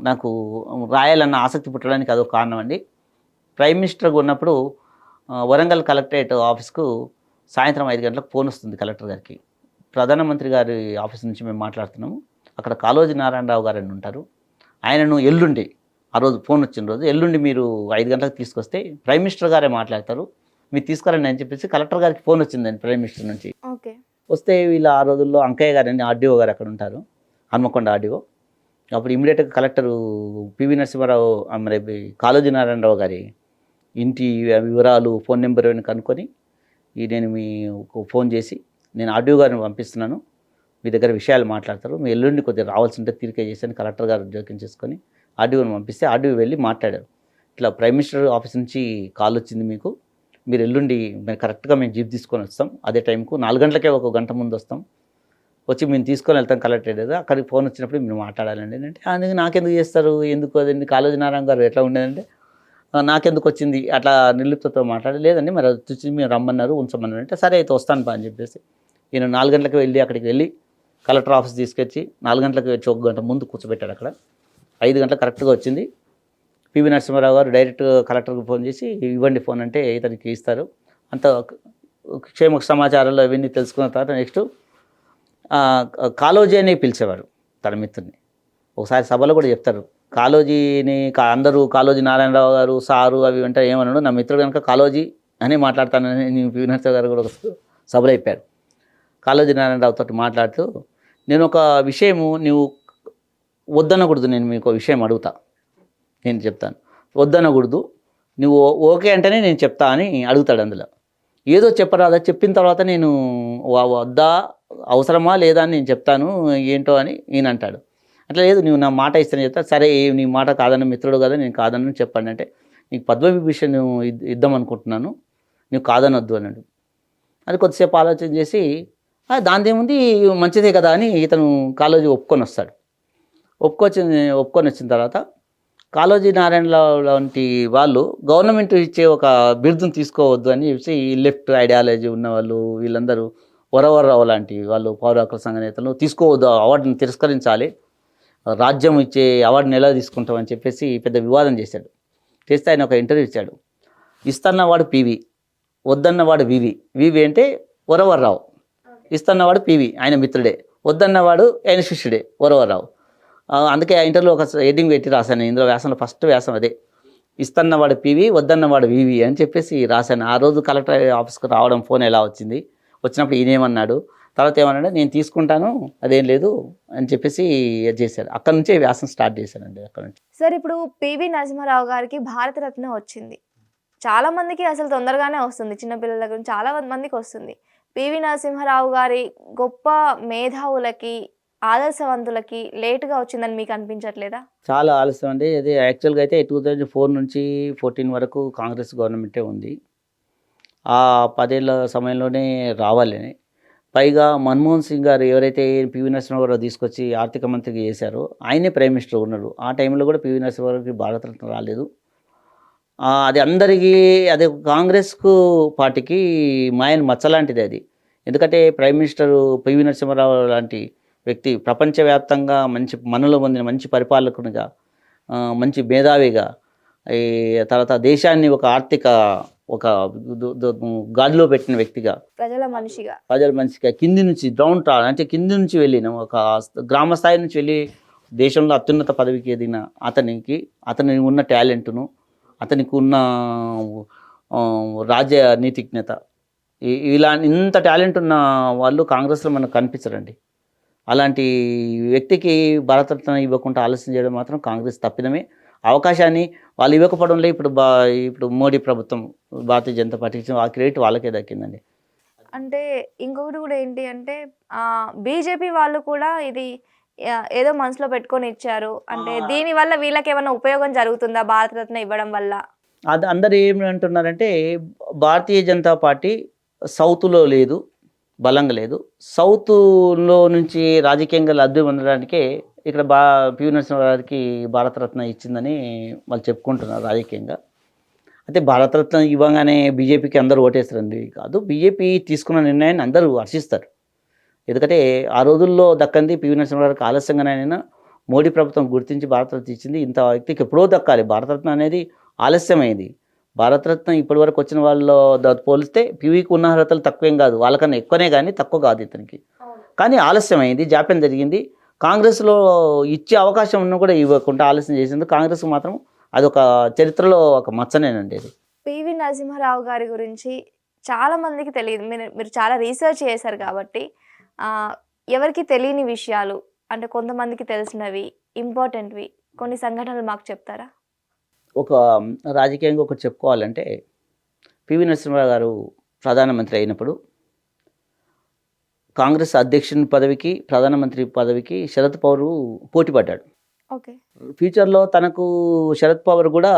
నాకు రాయాలన్న ఆసక్తి పుట్టడానికి అదొక కారణం అండి. ప్రైమ్ మినిస్టర్గా ఉన్నప్పుడు వరంగల్ కలెక్టరేట్ ఆఫీస్కు సాయంత్రం 5 గంటలకు ఫోన్ వస్తుంది కలెక్టర్ గారికి. ప్రధానమంత్రి గారి ఆఫీస్ నుంచి మేము మాట్లాడుతున్నాము, అక్కడ కాళోజీ నారాయణరావు గారు అని ఉంటారు, ఆయనను ఎల్లుండి ఆ రోజు ఫోన్ వచ్చిన రోజు ఎల్లుండి మీరు 5 గంటలకు తీసుకొస్తే ప్రైమ్ మినిస్టర్ గారే మాట్లాడతారు, మీరు తీసుకురండి అని చెప్పేసి కలెక్టర్ గారికి ఫోన్ వచ్చిందండి ప్రైమ్ మినిస్టర్ నుంచి. ఓకే. వస్తే వీళ్ళు ఆ రోజుల్లో అంకయ్య గారు అని ఆర్డీఓ గారు అక్కడ ఉంటారు, హన్మకొండ ఆర్డీఓ. అప్పుడు ఇమీడియట్గా కలెక్టరు పివి నరసింహారావు మరి కాళోజీ నారాయణరావు గారి ఇంటి వివరాలు, ఫోన్ నెంబర్ అని కనుక్కొని నేను ఫోన్ చేసి నేను ఆర్డీఓ గారిని పంపిస్తున్నాను, మీ దగ్గర విషయాలు మాట్లాడతారు, మీ ఎల్లుండి కొద్దిగా రావాల్సి ఉంటే తీరిక చేశాను కలెక్టర్ గారు జోక్యం చేసుకొని ఆర్డీఓని పంపిస్తే ఆర్డీఓ వెళ్ళి మాట్లాడారు. ఇట్లా ప్రైమ్ మినిస్టర్ ఆఫీస్ నుంచి కాల్ వచ్చింది మీకు, మీరు ఎల్లుండి కరెక్ట్గా మేము జీప్ తీసుకొని వస్తాం, అదే టైంకు 4 గంటలకే ఒక గంట ముందు వస్తాం, వచ్చి మేము తీసుకొని వెళ్తాం కలెక్టరేట్ కదా, అక్కడికి ఫోన్ వచ్చినప్పుడు మీరు మాట్లాడాలండి అంటే అందుకు నాకెందుకు చేస్తారు, ఎందుకు అదండి కాళోజీ నారాయణ గారు ఎట్లా ఉండేదంటే నాకెందుకు వచ్చింది అట్లా నిర్లిప్తతో మాట్లాడి, లేదండి మరి అది వచ్చి మీరు రమ్మన్నారు ఉంచమన్నారు అంటే సరే అయితే వస్తాను పా అని చెప్పేసి నేను 4 గంటలకు వెళ్ళి అక్కడికి వెళ్ళి కలెక్టర్ ఆఫీస్ తీసుకొచ్చి 4 గంటలకు వచ్చి 1 గంట ముందు కూర్చోబెట్టాడు అక్కడ. 5 గంటలకు కరెక్ట్గా వచ్చింది. పివి నరసింహారావు గారు డైరెక్ట్ కలెక్టర్కి ఫోన్ చేసి ఇవ్వండి ఫోన్ అంటే ఇతనికి ఇస్తారు. అంత క్షేమ సమాచారాలు అవన్నీ తెలుసుకున్న తర్వాత నెక్స్ట్ కాళోజీ అని పిలిచేవారు తన మిత్రుని. ఒకసారి సభలో కూడా చెప్తారు, కాళోజీని అందరూ కాళోజీ నారాయణరావు గారు సారు అవి అంటే ఏమన్నాడు, నా మిత్రుడు కనుక కాళోజీ అని మాట్లాడతానని నేను పివి నరసింహారావు గారు కూడా ఒక సభలో అయిపోయారు. కాళోజీ నారాయణరావుతో మాట్లాడుతూ నేను ఒక విషయము నువ్వు వద్దనకూడదు, నేను మీకు విషయం అడుగుతా, నేను చెప్తాను, వద్దనకూడదు, నువ్వు ఓకే అంటేనే నేను చెప్తా అని అడుగుతాడు. అందులో ఏదో చెప్పరాదా, చెప్పిన తర్వాత నేను వద్దా అవసరమా లేదా అని నేను చెప్తాను ఏంటో అని ఈయన అంటాడు. అట్లా లేదు, నువ్వు నా మాట ఇస్తాను చెప్తా, సరే నీ మాట కాదన్న మిత్రుడు కదా నేను కాదన్న చెప్పండి అంటే నీకు పద్మవిభూషణ్ ఇద్దాం అనుకుంటున్నాను, నువ్వు కాదనొద్దు అన్నాడు. అది కొద్దిసేపు ఆలోచన చేసి దానిదేముంది మంచిదే కదా అని ఇతను కాళోజీ ఒప్పుకొని వస్తాడు. ఒప్పుకొని వచ్చిన తర్వాత కాళోజీ నారాయణరావు లాంటి వాళ్ళు గవర్నమెంట్ ఇచ్చే ఒక బిరుదును తీసుకోవద్దు అని చెప్పి ఈ లెఫ్ట్ ఐడియాలజీ ఉన్న వాళ్ళు వీళ్ళందరూ వరవరరావు లాంటి వాళ్ళు పౌర హక్కుల సంఘ నేతలు తీసుకోవద్దు, అవార్డుని తిరస్కరించాలి, రాజ్యం ఇచ్చే అవార్డుని ఎలా తీసుకుంటామని చెప్పేసి పెద్ద వివాదం చేశాడు. చేస్తే ఆయన ఒక ఇంటర్వ్యూ ఇచ్చాడు. ఇస్తన్నవాడు పివి, వద్దన్నవాడు వివి అంటే వరవరరావు, ఇస్తన్నవాడు పివి ఆయన మిత్రుడే, వద్దన్నవాడు ఆయన శిష్యుడే వరవరరావు. అందుకే ఆ ఇంటర్వ్యూలో ఒక హెడ్డింగ్ పెట్టి రాశాను, ఇందులో వ్యాసంలో ఫస్ట్ వ్యాసం అదే, ఇస్తన్నవాడు పివి వద్దన్నవాడు వివి అని చెప్పేసి రాశాను. ఆ రోజు కలెక్టర్ ఆఫీస్కి రావడం ఫోన్ ఎలా వచ్చింది, వచ్చినప్పుడు ఈయనేమన్నాడు, తర్వాత ఏమన్నాడు నేను తీసుకుంటాను అదేం లేదు అని చెప్పేసి చేశాడు. అక్కడ నుంచే వ్యాసం స్టార్ట్ చేశానండి. అక్కడ నుంచి సార్ ఇప్పుడు పివి నరసింహారావు గారికి భారతరత్న వచ్చింది, చాలా మందికి అసలు తొందరగానే వస్తుంది, చిన్నపిల్లల దగ్గర చాలా మందికి వస్తుంది. పివి నరసింహారావు గారి గొప్ప మేధావులకి ఆదర్శవంతులకి లేటుగా వచ్చిందని మీకు అనిపించట్లేదా? చాలా ఆలస్యం అండి. అది యాక్చువల్గా అయితే 2004 నుంచి 14 వరకు కాంగ్రెస్ గవర్నమెంటే ఉంది. ఆ 10 ఏళ్ళ సమయంలోనే రావాలని, పైగా మన్మోహన్ సింగ్ గారు ఎవరైతే పివి నరసింహారావు గారు తీసుకొచ్చి ఆర్థిక మంత్రిగా చేశారో ఆయనే ప్రైమ్ మినిస్టర్ ఉన్నాడు. ఆ టైంలో కూడా పివి నరసింహారావుకి భారతరత్న రాలేదు. అది అందరికీ అది కాంగ్రెస్కు పార్టీకి మాయన్ మచ్చలాంటిది అది. ఎందుకంటే ప్రైమ్ మినిస్టర్ పివి నరసింహారావు లాంటి వ్యక్తి ప్రపంచవ్యాప్తంగా మంచి మన్ననలు పొందిన మంచి పరిపాలకునిగా, మంచి మేధావిగా, ఈ తర్వాత దేశాన్ని ఒక ఆర్థిక ఒక గాడిలో పెట్టిన వ్యక్తిగా, ప్రజల మనిషిగా కింది నుంచి డౌన్ అంటే కింది నుంచి వెళ్ళిన ఒక గ్రామ స్థాయి నుంచి వెళ్ళి దేశంలో అత్యున్నత పదవికి ఎదిగిన అతనికి ఉన్న టాలెంట్ను, అతనికి ఉన్న రాజనీతిజ్ఞత, ఇలా ఇంత టాలెంట్ ఉన్న వాళ్ళు కాంగ్రెస్లో మనకు కనిపించరండి. అలాంటి వ్యక్తికి భారతరత్న ఇవ్వకుండా ఆలస్యం చేయడం మాత్రం కాంగ్రెస్ తప్పిదమే. అవకాశాన్ని వాళ్ళు ఇవ్వకపోవడంలో ఇప్పుడు మోడీ ప్రభుత్వం భారతీయ జనతా పార్టీకి ఆ క్రెడిట్ వాళ్ళకే దక్కిందండి. అంటే ఇంకొకటి కూడా ఏంటి అంటే బీజేపీ వాళ్ళు కూడా ఇది ఏదో మనసులో పెట్టుకొని ఇచ్చారు అంటే దీనివల్ల వీళ్ళకి ఏమైనా ఉపయోగం జరుగుతుందా భారతరత్న ఇవ్వడం వల్ల? అది అందరు ఏమంటున్నారంటే భారతీయ జనతా పార్టీ సౌత్లో లేదు, బలంగా లేదు, సౌత్లో నుంచి రాజకీయంగా లబ్ధి పొందడానికే ఇక్కడ పివి నరసింహారావుకి భారతరత్న ఇచ్చిందని వాళ్ళు చెప్పుకుంటున్నారు రాజకీయంగా. అయితే భారతరత్న ఇవ్వగానే బీజేపీకి అందరూ ఓటేస్తారండి కాదు, బీజేపీ తీసుకున్న నిర్ణయాన్ని అందరూ హర్షిస్తారు. ఎందుకంటే ఆ రోజుల్లో దక్కంది పివి నరసింహారావుకి ఆలస్యంగానైనా మోడీ ప్రభుత్వం గుర్తించి భారతరత్న ఇచ్చింది. ఇంత వ్యక్తికి ఎప్పుడో దక్కాలి. భారతరత్న అనేది ఆలస్యమైంది. భారతరత్న ఇప్పటి వరకు వచ్చిన వాళ్ళతో పోలిస్తే పివికి ఉన్న అర్హతలు తక్కువేం కాదు, వాళ్ళకన్నా ఎక్కువనే కానీ తక్కువ కాదు ఇతనికి. కానీ ఆలస్యమైంది, జాప్యం జరిగింది. కాంగ్రెస్లో ఇచ్చే అవకాశం ఉన్నా కూడా ఇవ్వకుండా ఆలస్యం చేసింది. కాంగ్రెస్ మాత్రం అదొక చరిత్రలో ఒక మచ్చనేనండి. అది పివి నరసింహారావు గారి గురించి చాలా మందికి తెలియదు, మీరు చాలా రీసెర్చ్ చేశారు కాబట్టి ఎవరికి తెలియని విషయాలు అంటే కొంతమందికి తెలిసినవి ఇంపార్టెంట్వి కొన్ని సంఘటనలు మాకు చెప్తారా? ఒక రాజకీయంగా ఒకటి చెప్పుకోవాలంటే పివి నరసింహారావు గారు ప్రధానమంత్రి అయినప్పుడు కాంగ్రెస్ అధ్యక్షుని పదవికి, ప్రధానమంత్రి పదవికి శరద్ పవార్ పోటీ పడ్డాడు. ఓకే. ఫ్యూచర్‌లో తనకు శరద్ పవార్ గూడా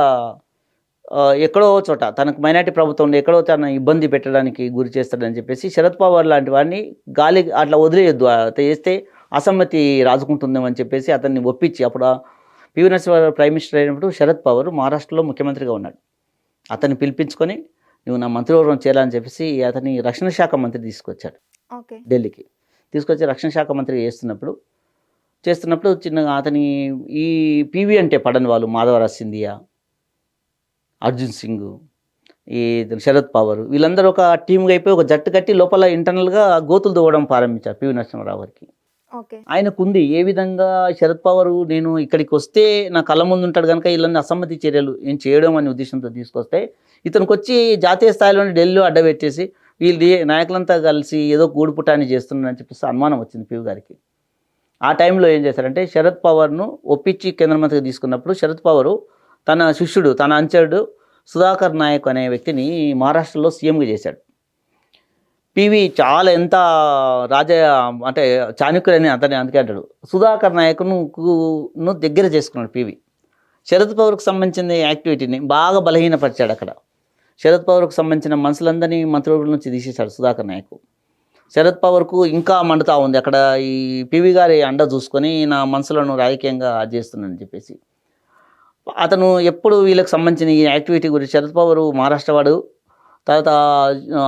ఎక్కడో చోట తనకు మైనారిటీ ప్రభుత్వంలో ఎక్కడో తన ఇబ్బంది పెట్టడానికి గురి చేస్తాడని చెప్పేసి శరద్ పవార్ లాంటి వాడిని గాలి అట్లా వదిలేయొద్దు. అట్లా చేస్తే అసమ్మతి రాజుకుంటుందేమో అని చెప్పేసి అతన్ని ఒప్పించి అప్పుడు పివి నరసింహారావు ప్రైమ్ మినిస్టర్ అయినప్పుడు శరద్ పవార్ మహారాష్ట్రలో ముఖ్యమంత్రిగా ఉన్నాడు. అతన్ని పిలిపించుకొని నువ్వు నా మంత్రివర్గం చేరాలని చెప్పేసి అతన్ని రక్షణ శాఖ మంత్రి తీసుకొచ్చాడు ఓకే. ఢిల్లీకి. తీసుకొచ్చి రక్షణ శాఖ మంత్రి చేస్తున్నప్పుడు చిన్నగా అతని ఈ పీవీ అంటే పడని వాళ్ళు మాధవరాజ్ సింధియా, అర్జున్ సింగ్, ఈ శరద్ పవార్ వీళ్ళందరూ ఒక టీమ్‌గా అయిపోయి ఒక జట్టు కట్టి లోపల ఇంటర్నల్‌గా గోతులు తవ్వడం ప్రారంభించారు పివి నరసింహారావు గారికి. ఓకే. ఆయనకుంది ఏ విధంగా శరద్ పవార్ నేను ఇక్కడికి వస్తే నా కళ్ళ ముందు ఉంటాడు కనుక వీళ్ళని అసమ్మతి చర్యలు ఏం చేయడం అనే ఉద్దేశంతో తీసుకొస్తే ఇతనికి వచ్చి జాతీయ స్థాయిలోనే ఢిల్లీలో అడ్డబెట్టేసి వీళ్ళు నాయకులంతా కలిసి ఏదో గూడుపుటాన్ని చేస్తున్నారని చెప్పేసి అనుమానం వచ్చింది పివి గారికి. ఆ టైంలో ఏం చేశారంటే శరద్ పవార్ను ఒప్పించి కేంద్ర మంత్రిగా తీసుకున్నప్పుడు శరద్ పవార్ తన శిష్యుడు తన అనుచరుడు సుధాకర్ నాయక్ అనే వ్యక్తిని మహారాష్ట్రలో సీఎంగా చేశాడు. పివి చాలా ఎంత రాజ అంటే చాణక్యుడని అతని అందుకే అంటాడు. సుధాకర్ నాయక్ను దగ్గర చేసుకున్నాడు పివి. శరద్ పవార్కు సంబంధించిన యాక్టివిటీని బాగా బలహీనపరిచాడు అక్కడ. శరద్ పవార్కు సంబంధించిన మనుషులందరినీ మంత్రివర్గం నుంచి తీసేశాడు సుధాకర్ నాయక్. శరద్ పవార్కు ఇంకా మండుతా ఉంది అక్కడ ఈ పివి గారి అండ చూసుకొని నా మనసులను రాజకీయంగా చేస్తున్నానని చెప్పేసి. అతను ఎప్పుడు వీళ్ళకి సంబంధించిన ఈ యాక్టివిటీ గురించి శరద్ పవార్ మహారాష్ట్ర వాడు. తర్వాత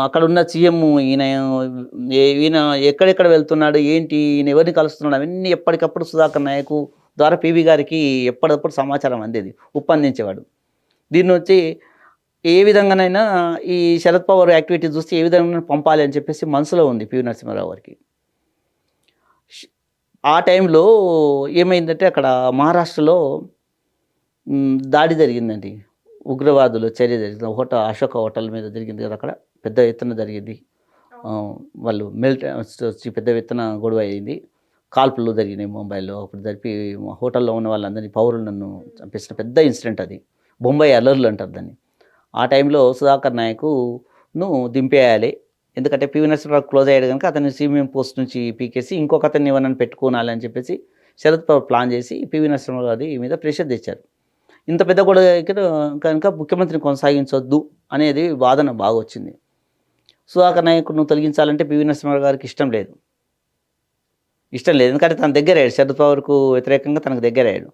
అక్కడ ఉన్న సీఎం ఈయన ఎక్కడెక్కడ వెళ్తున్నాడు ఏంటి ఈయన ఎవరిని కలుస్తున్నాడు అవన్నీ ఎప్పటికప్పుడు సుధాకర్ నాయక్ ద్వారా పివి గారికి ఎప్పటికప్పుడు సమాచారం అందేది, ఉప్పందించేవాడు. దీన్ని వచ్చి ఏ విధంగానైనా ఈ శరద్ పవార్ యాక్టివిటీ చూస్తే ఏ విధంగా పంపాలి అని చెప్పేసి మనసులో ఉంది పివి నరసింహారావు గారికి. ఆ టైంలో ఏమైందంటే అక్కడ మహారాష్ట్రలో దాడి జరిగిందండి. ఉగ్రవాదులు చర్య జరిగింది. అశోక హోటల్ మీద జరిగింది కదా, అక్కడ పెద్ద ఎత్తున జరిగింది. వాళ్ళు వచ్చి పెద్ద ఎత్తున గొడవ అయింది. కాల్పులు జరిగినాయి ముంబైలో. అప్పుడు జరిపి హోటల్లో ఉన్న వాళ్ళందరినీ పౌరులను చంపేసిన పెద్ద ఇన్సిడెంట్ అది. బొంబాయి అల్లర్లు అంటారు దాన్ని. ఆ టైంలో సుధాకర్ నాయక్ను దింపేయాలి. ఎందుకంటే పివి నరసింహారావు క్లోజ్ అయ్యాడు కనుక అతన్ని సీఎం పోస్ట్ నుంచి పీకేసి ఇంకొక అతన్ని ఎవరైనా పెట్టుకోనాలి అని చెప్పేసి శరద్ పవార్ ప్లాన్ చేసి పివి నరసింహారావు గారి మీద ప్రెషర్ తెచ్చారు. ఇంత పెద్ద గొడవ కనుక ముఖ్యమంత్రిని కొనసాగించొద్దు అనేది వాదన బాగా వచ్చింది. సుధాకర్ నాయక్ను తొలగించాలంటే పివి నరసింహారావు గారికి ఇష్టం లేదు. ఎందుకంటే తన దగ్గర అయ్యాడు, శరద్ పవార్కు వ్యతిరేకంగా తనకు దగ్గర అయ్యాడు.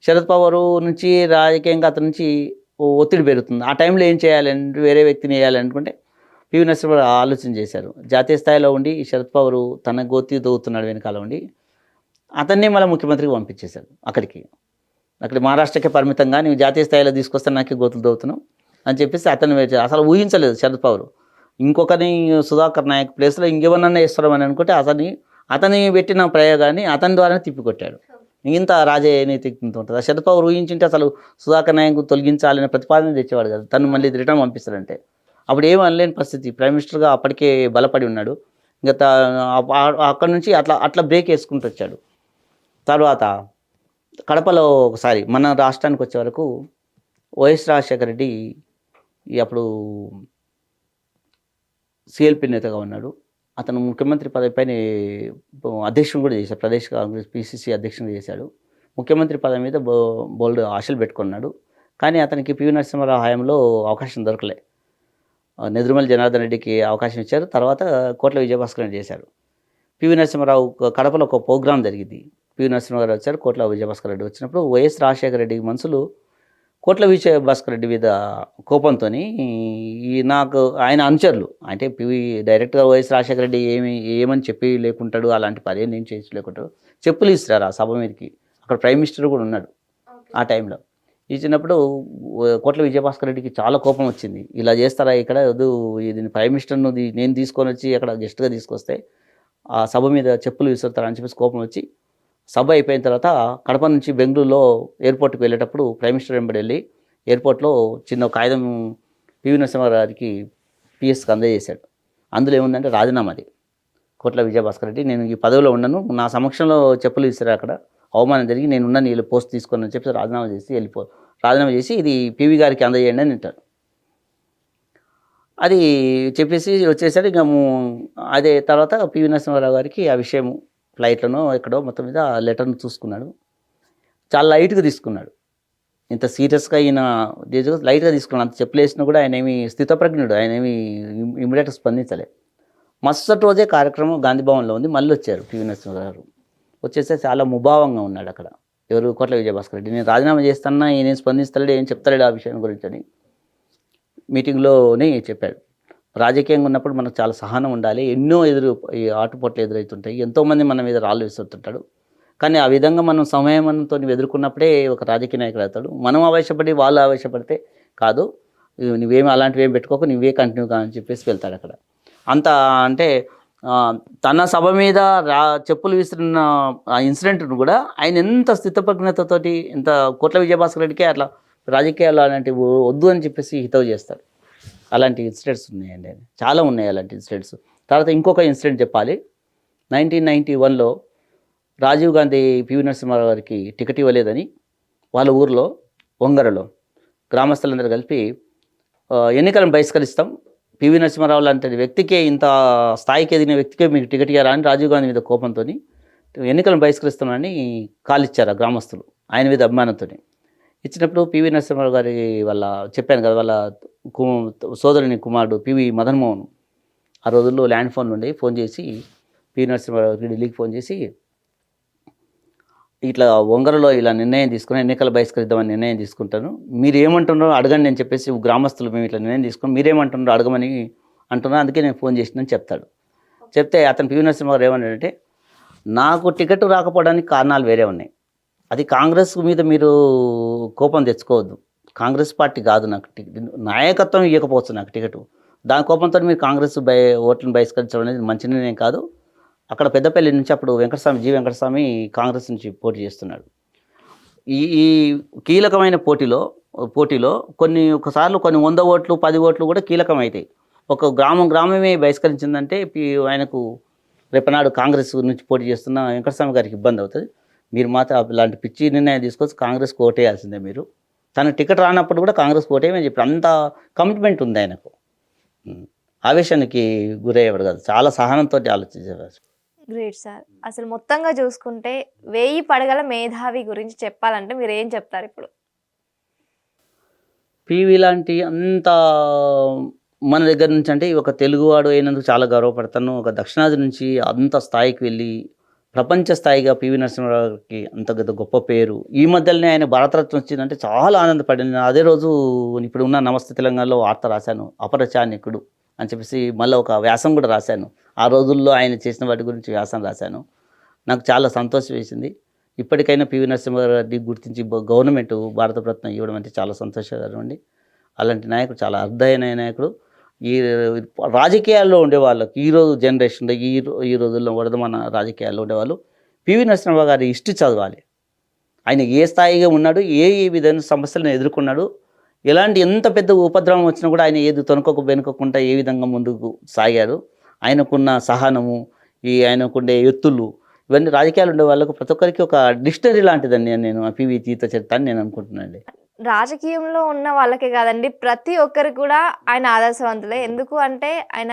శరద్ పవార్ నుంచి రాజకీయంగా అతని నుంచి ఒత్తిడి పెరుగుతుంది. ఆ టైంలో ఏం చేయాలంటే వేరే వ్యక్తిని వేయాలనుకుంటే పివి నరసింహారావు ఆలోచన చేశారు. జాతీయ స్థాయిలో ఉండి శరద్ పవార్ తన గోతి దోవుతున్నాడు వెనకాల ఉండి అతన్నే మళ్ళీ ముఖ్యమంత్రికి పంపించేశాడు. అక్కడ మహారాష్ట్రకే పరిమితంగా నీవు జాతీయ స్థాయిలో తీసుకొస్తే నాకే గోతులు దోవుతున్నావు అని చెప్పేసి అతను అసలు ఊహించలేదు శరద్ పవార్. ఇంకొకరిని సుధాకర్ నాయక్ ప్లేస్లో ఇంకెవరన్నా వేస్తామని అనుకుంటే అతని పెట్టిన ప్రయోగాన్ని అతని ద్వారానే తిప్పికొట్టాడు. ఇంత రాజనీతికంతో ఉంటుంది. శరద్ పవార్ ఊహించింటే అసలు సుధాకర్ నాయక్ తొలగించాలనే ప్రతిపాదన తెచ్చేవాడు కదా, తను మళ్ళీ రిటర్న్ పంపిస్తాడంటే. అప్పుడు ఏమీ అనలేని పరిస్థితి. ప్రైమ్ మినిస్టర్గా అప్పటికే బలపడి ఉన్నాడు. ఇంకా అక్కడి నుంచి అట్లా బ్రేక్ వేసుకుంటూ వచ్చాడు. తర్వాత కడపలో ఒకసారి మన రాష్ట్రానికి వచ్చే వరకు వైఎస్ రాజశేఖర రెడ్డి అప్పుడు సిఎల్పి నేతగా ఉన్నాడు. అతను ముఖ్యమంత్రి పదవిపైన అధ్యక్షుడు కూడా చేశాడు. ప్రదేశ్ కాంగ్రెస్ పిసిసి అధ్యక్షుడు చేశాడు. ముఖ్యమంత్రి పదవి మీద బోల్డ్ ఆశలు పెట్టుకున్నాడు. కానీ అతనికి పివి నరసింహారావు హయాంలో అవకాశం దొరకలే. నెదురుమల్లి జనార్దన్ రెడ్డికి అవకాశం ఇచ్చారు. తర్వాత కోట్ల విజయభాస్కర్ రెడ్డి చేశారు. పివి నరసింహారావు కడపలో ఒక ప్రోగ్రాం జరిగింది. పివి నరసింహారావు వచ్చారు, కోట్ల విజయభాస్కర్ రెడ్డి వచ్చినప్పుడు వైఎస్ రాజశేఖర రెడ్డి మనుషులు కోట్ల విజయభాస్కర్ రెడ్డి మీద కోపంతో నాకు ఆయన అనుచరులు అంటే పివి డైరెక్ట్గా వైఎస్ రాజశేఖర రెడ్డి ఏమని చెప్పి లేకుంటాడు, అలాంటి పని నేను చేసి లేకుంటాడు, చెప్పులు ఇస్తారు ఆ సభ మీదకి. అక్కడ ప్రైమ్ మినిస్టర్ కూడా ఉన్నాడు ఆ టైంలో. ఇచ్చినప్పుడు కోట్ల విజయభాస్కర్ రెడ్డికి చాలా కోపం వచ్చింది. ఇలా చేస్తారా ఇక్కడ వద్దు, దీన్ని ప్రైమ్ మినిస్టర్ను నేను తీసుకొని వచ్చి అక్కడ గెస్ట్గా తీసుకొస్తే ఆ సభ మీద చెప్పులు విసురుతారని చెప్పేసి కోపం వచ్చి సభ అయిపోయిన తర్వాత కడప నుంచి బెంగళూరులో ఎయిర్పోర్ట్కి వెళ్ళేటప్పుడు ప్రైమ్ మినిస్టర్ వెంబడి వెళ్ళి ఎయిర్పోర్ట్లో చిన్న కాగితం పివి నరసింహారావు గారికి పిఎస్కి అందజేశాడు. అందులో ఏముందంటే రాజీనామాది. కోట్ల విజయభాస్కర్ రెడ్డి నేను ఈ పదవిలో ఉండను, నా సమక్షంలో చెప్పులు ఇస్తారు, అక్కడ అవమానం జరిగి నేనున్న నీళ్ళు పోస్ట్ తీసుకొని అని చెప్పి రాజీనామా చేసి ఇది పివి గారికి అందజేయండి అని అంటారు. అది చెప్పేసి వచ్చేసరికి ఇక అదే తర్వాత పివి నరసింహారావు గారికి ఆ విషయం ఫ్లైట్‌లోనో ఎక్కడో మొత్తం మీద ఆ లెటర్‌ని చూసుకున్నాడు. చాలా లైట్‌గా తీసుకున్నాడు. ఇంత సీరియస్‌గా ఈయన లైట్‌గా తీసుకున్నాడు. అంత చెప్పులేసినా కూడా ఆయనేమి స్థితప్రజ్ఞుడు. ఆయనేమి ఇమ్మీడియేట్‌గా స్పందించలే. మరుసటి రోజే కార్యక్రమం గాంధీ భవన్‌లో ఉంది. మళ్ళొచ్చారు పివి నరసింహారావు గారు. వచ్చేసరికి చాలా ముభావంగా ఉన్నాడక్కడ. ఎవరు కోట్ల విజయభాస్కర్ రెడ్డి. నేను రాజీనామా చేస్తున్నా ఈయనేం స్పందిస్తలేడు, ఏం చెప్తలేడు ఆ విషయం గురించని మీటింగ్‌లోనే చెప్పాడు. రాజకీయంగా ఉన్నప్పుడు మనకు చాలా సహనం ఉండాలి. ఎన్నో ఈ ఆటుపోట్లు ఎదురవుతుంటాయి. ఎంతోమంది మన మీద రాళ్ళు విసురుతుంటాడు. కానీ ఆ విధంగా మనం సంయమనంతోని ఎదుర్కొన్నప్పుడే ఒక రాజకీయ నాయకుడు అవుతాడు. మనం ఆవేశపడి వాళ్ళు ఆవేశపడితే కాదు. నువ్వేమి అలాంటివేమి పెట్టుకోకు, నువ్వే కంటిన్యూ కా అని చెప్పేసి వెళ్తాడక్కడ. అంత అంటే తన సభ మీద చెప్పులు విసిరిన ఆ ఇన్సిడెంట్‌ను కూడా ఆయన ఎంత స్థితప్రజ్ఞతతోటి కోట్ల విజయభాస్కర్ రెడ్డికే అట్లా రాజకీయాలు అలాంటివి వద్దు అని చెప్పేసి హితవు చేస్తాడు. అలాంటి ఇన్సిడెంట్స్ ఉన్నాయండి. చాలా ఉన్నాయి అలాంటి ఇన్సిడెంట్స్. తర్వాత ఇంకొక ఇన్సిడెంట్ చెప్పాలి. 1991లో రాజీవ్ గాంధీ పివి నరసింహారావు గారికి టికెట్ ఇవ్వలేదని వాళ్ళ ఊర్లో వంగరలో గ్రామస్తులందరూ కలిపి ఎన్నికలను బహిష్కరిస్తాం, పివి నరసింహారావు లాంటి వ్యక్తికే, ఇంత స్థాయికి ఎదిగిన వ్యక్తికే మీకు టికెట్ ఇవ్వరా అని రాజీవ్ గాంధీ మీద కోపంతో ఎన్నికలను బహిష్కరిస్తామని కాలిచ్చారు ఆ గ్రామస్తులు ఆయన మీద అభిమానంతో. ఇచ్చినప్పుడు పివి నరసింహారావు గారి వాళ్ళ చెప్పాను కదా, వాళ్ళ సోదరుని కుమారుడు పివి మదన్మోహన్ ఆ రోజుల్లో ల్యాండ్ ఫోన్లు ఉండే, ఫోన్ చేసి పివి నరసింహారావు ఢిల్లీకి ఫోన్ చేసి ఇట్లా వంగరలో ఇలా నిర్ణయం తీసుకుని ఎన్నికలు బహిష్కరిద్దామని నిర్ణయం తీసుకుంటాను, మీరు ఏమంటున్నారో అడగండి అని చెప్పేసి గ్రామస్తులు మేము ఇట్లా నిర్ణయం తీసుకుని మీరేమంటున్నారో అడగమని అంటున్నాను, అందుకే నేను ఫోన్ చేసినని చెప్తాడు. చెప్తే అతను పివి నరసింహారావు ఏమన్నాడంటే, నాకు టికెట్ రాకపోవడానికి కారణాలు వేరే ఉన్నాయి, అది కాంగ్రెస్ మీద మీరు కోపం తెచ్చుకోవద్దు, కాంగ్రెస్ పార్టీ కాదు నాకు నాయకత్వం ఇవ్వకపోవచ్చు నాకు టికెట్, దాని కోపంతో మీరు కాంగ్రెస్ ఓట్లను బహిష్కరించడం అనేది మంచి నిర్ణయం కాదు. అక్కడ పెద్దపల్లి నుంచి అప్పుడు వెంకటస్వామి కాంగ్రెస్ నుంచి పోటీ చేస్తున్నాడు. ఈ కీలకమైన పోటీలో ఒకసార్లు కొన్ని 100 ఓట్లు 10 ఓట్లు కూడా కీలకమవుతాయి. ఒక గ్రామమే బహిష్కరించిందంటే ఆయనకు రేపనాడు కాంగ్రెస్ నుంచి పోటీ చేస్తున్న వెంకటస్వామి గారికి ఇబ్బంది అవుతుంది. మీరు మాత్రం అలాంటి పిచ్చి నిర్ణయం తీసుకొచ్చి కాంగ్రెస్కి ఓటేయాల్సిందే, మీరు తన టికెట్ రానప్పుడు కూడా కాంగ్రెస్కి ఓటేయమని చెప్పి అంత కమిట్మెంట్ ఉంది ఆయనకు. ఆవేశానికి గురయ్యేవాడు కాదు, చాలా సహనంతో ఆలోచించేవారు. Great sir. అసలు మొత్తంగా చూసుకుంటే 1000 పడగల మేధావి గురించి చెప్పాలంటే మీరు ఏం చెప్తారు ఇప్పుడు? పివి లాంటి అంత మన దగ్గర నుంచి అంటే ఒక తెలుగువాడు అయినందుకు చాలా గర్వపడతాను. ఒక దక్షిణాది నుంచి అంత స్థాయికి వెళ్ళి ప్రపంచ స్థాయిగా పివి నరసింహారావుకి అంత గొప్ప పేరు. ఈ మధ్యలోనే ఆయన భారతరత్న వచ్చిందంటే చాలా ఆనందపడింది. అదే రోజు ఇప్పుడు ఉన్న నమస్తే తెలంగాణలో వార్త రాశాను, అపరచానికుడు అని చెప్పేసి మళ్ళీ ఒక వ్యాసం కూడా రాశాను. ఆ రోజుల్లో ఆయన చేసిన వాటి గురించి వ్యాసం రాశాను. నాకు చాలా సంతోషం వేసింది. ఇప్పటికైనా పివి నరసింహారెడ్డి గుర్తించి గవర్నమెంట్ భారతరత్న ఇవ్వడం అంటే చాలా సంతోషకరం అండి. అలాంటి నాయకుడు చాలా అరుదైన నాయకుడు. ఈ రాజకీయాల్లో ఉండేవాళ్ళకి ఈరోజు జనరేషన్లో ఈ రోజుల్లో వర్ధమాన రాజకీయాల్లో ఉండేవాళ్ళు పివి నరసింహారావు గారి హిస్టరీ చదవాలి. ఆయన ఏ స్థాయిగా ఉన్నాడు, ఏ విధమైన సమస్యలను ఎదుర్కొన్నాడు, ఎంత పెద్ద ఉపద్రవం వచ్చినా కూడా ఆయన ఏది వెనుకోకుండా ఏ విధంగా ముందుకు సాగారు, ఆయనకున్న సహనము, ఆయనకుండే ఎత్తులు, ఇవన్నీ రాజకీయాలు ఉండే వాళ్ళకు ప్రతి ఒక్కరికి ఒక డిక్షనరీ లాంటిదండి. నేను ఆ పివి జీవిత చరిత్ర అని నేను అనుకుంటున్నానండి. రాజకీయంలో ఉన్న వాళ్ళకే కాదండి, ప్రతి ఒక్కరికి కూడా ఆయన ఆదర్శవంతులే. ఎందుకు అంటే ఆయన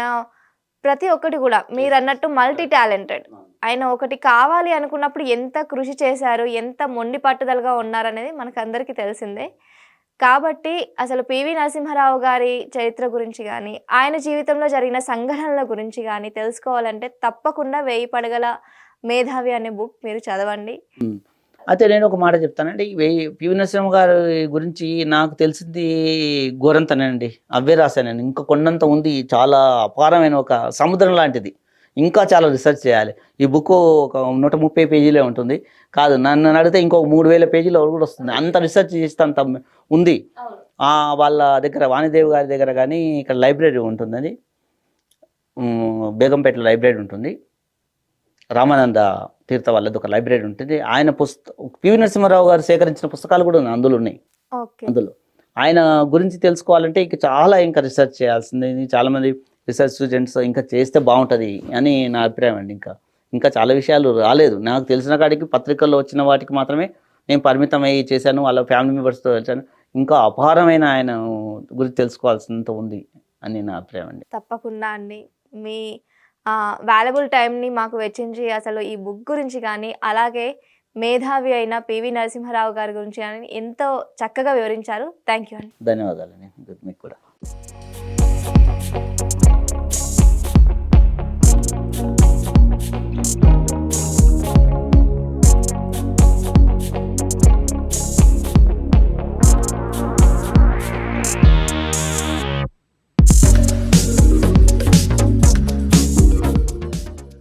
ప్రతి ఒక్కటి కూడా మీరు అన్నట్టు మల్టీ టాలెంటెడ్. ఆయన ఒకటి కావాలి అనుకున్నప్పుడు ఎంత కృషి చేశారు, ఎంత మొండి పట్టుదలగా ఉన్నారనేది మనకు అందరికీ తెలిసిందే. కాబట్టి అసలు పివి నరసింహారావు గారి చరిత్ర గురించి కానీ, ఆయన జీవితంలో జరిగిన సంఘటనల గురించి కానీ తెలుసుకోవాలంటే తప్పకుండా 1000 పడగల మేధావి అనే బుక్ మీరు చదవండి. అయితే నేను ఒక మాట చెప్తానండి. పివి నరసింహ గారి గురించి నాకు తెలిసింది గోరంతనేనండి. అవే రాశానండి. ఇంకా కొండంత ఉంది. చాలా అపారమైన ఒక సముద్రం లాంటిది. ఇంకా చాలా రిసర్చ్ చేయాలి. ఈ బుక్ ఒక 130 పేజీలే ఉంటుంది. కాదు, నన్ను అడిగితే ఇంకో 3000 పేజీలు కూడా వస్తుంది. అంత రిసర్చ్ చేసేంత ఉంది. వాళ్ళ దగ్గర వాణిదేవి గారి దగ్గర కానీ ఇక్కడ లైబ్రరీ ఉంటుందండి. బేగంపేటలో లైబ్రరీ ఉంటుంది. రామానంద తీర్థ వాళ్ళది ఒక లైబ్రరీ ఉంటుంది. ఆయన పివి నరసింహారావు గారు సేకరించిన పుస్తకాలు కూడా అందులో ఉన్నాయి. అందులో ఆయన గురించి తెలుసుకోవాలంటే ఇంకా రిసర్చ్ చేయాల్సింది. చాలామంది రీసెర్చ్ స్టూడెంట్స్ ఇంకా చేస్తే బాగుంటుంది అని నా అభిప్రాయం అండి. ఇంకా చాలా విషయాలు రాలేదు. నాకు తెలిసిన కాడికి పత్రికల్లో వచ్చిన వాటికి మాత్రమే నేను పరిమితమై చేశాను. వాళ్ళ ఫ్యామిలీ మెంబర్స్తో వచ్చాను. ఇంకా అపారమైన ఆయన గురించి తెలుసుకోవాల్సినంత ఉంది. అని నా అభిప్రాయం అండి. తప్పకుండా అండి. మీ వాల్యుబుల్ టైంని మాకు వెచ్చించి అసలు ఈ బుక్ గురించి కానీ, అలాగే మేధావి అయిన పివి నరసింహారావు గారి గురించి కానీ ఎంతో చక్కగా వివరించారు. థ్యాంక్ యూ అండి. ధన్యవాదాలండి మీకు కూడా.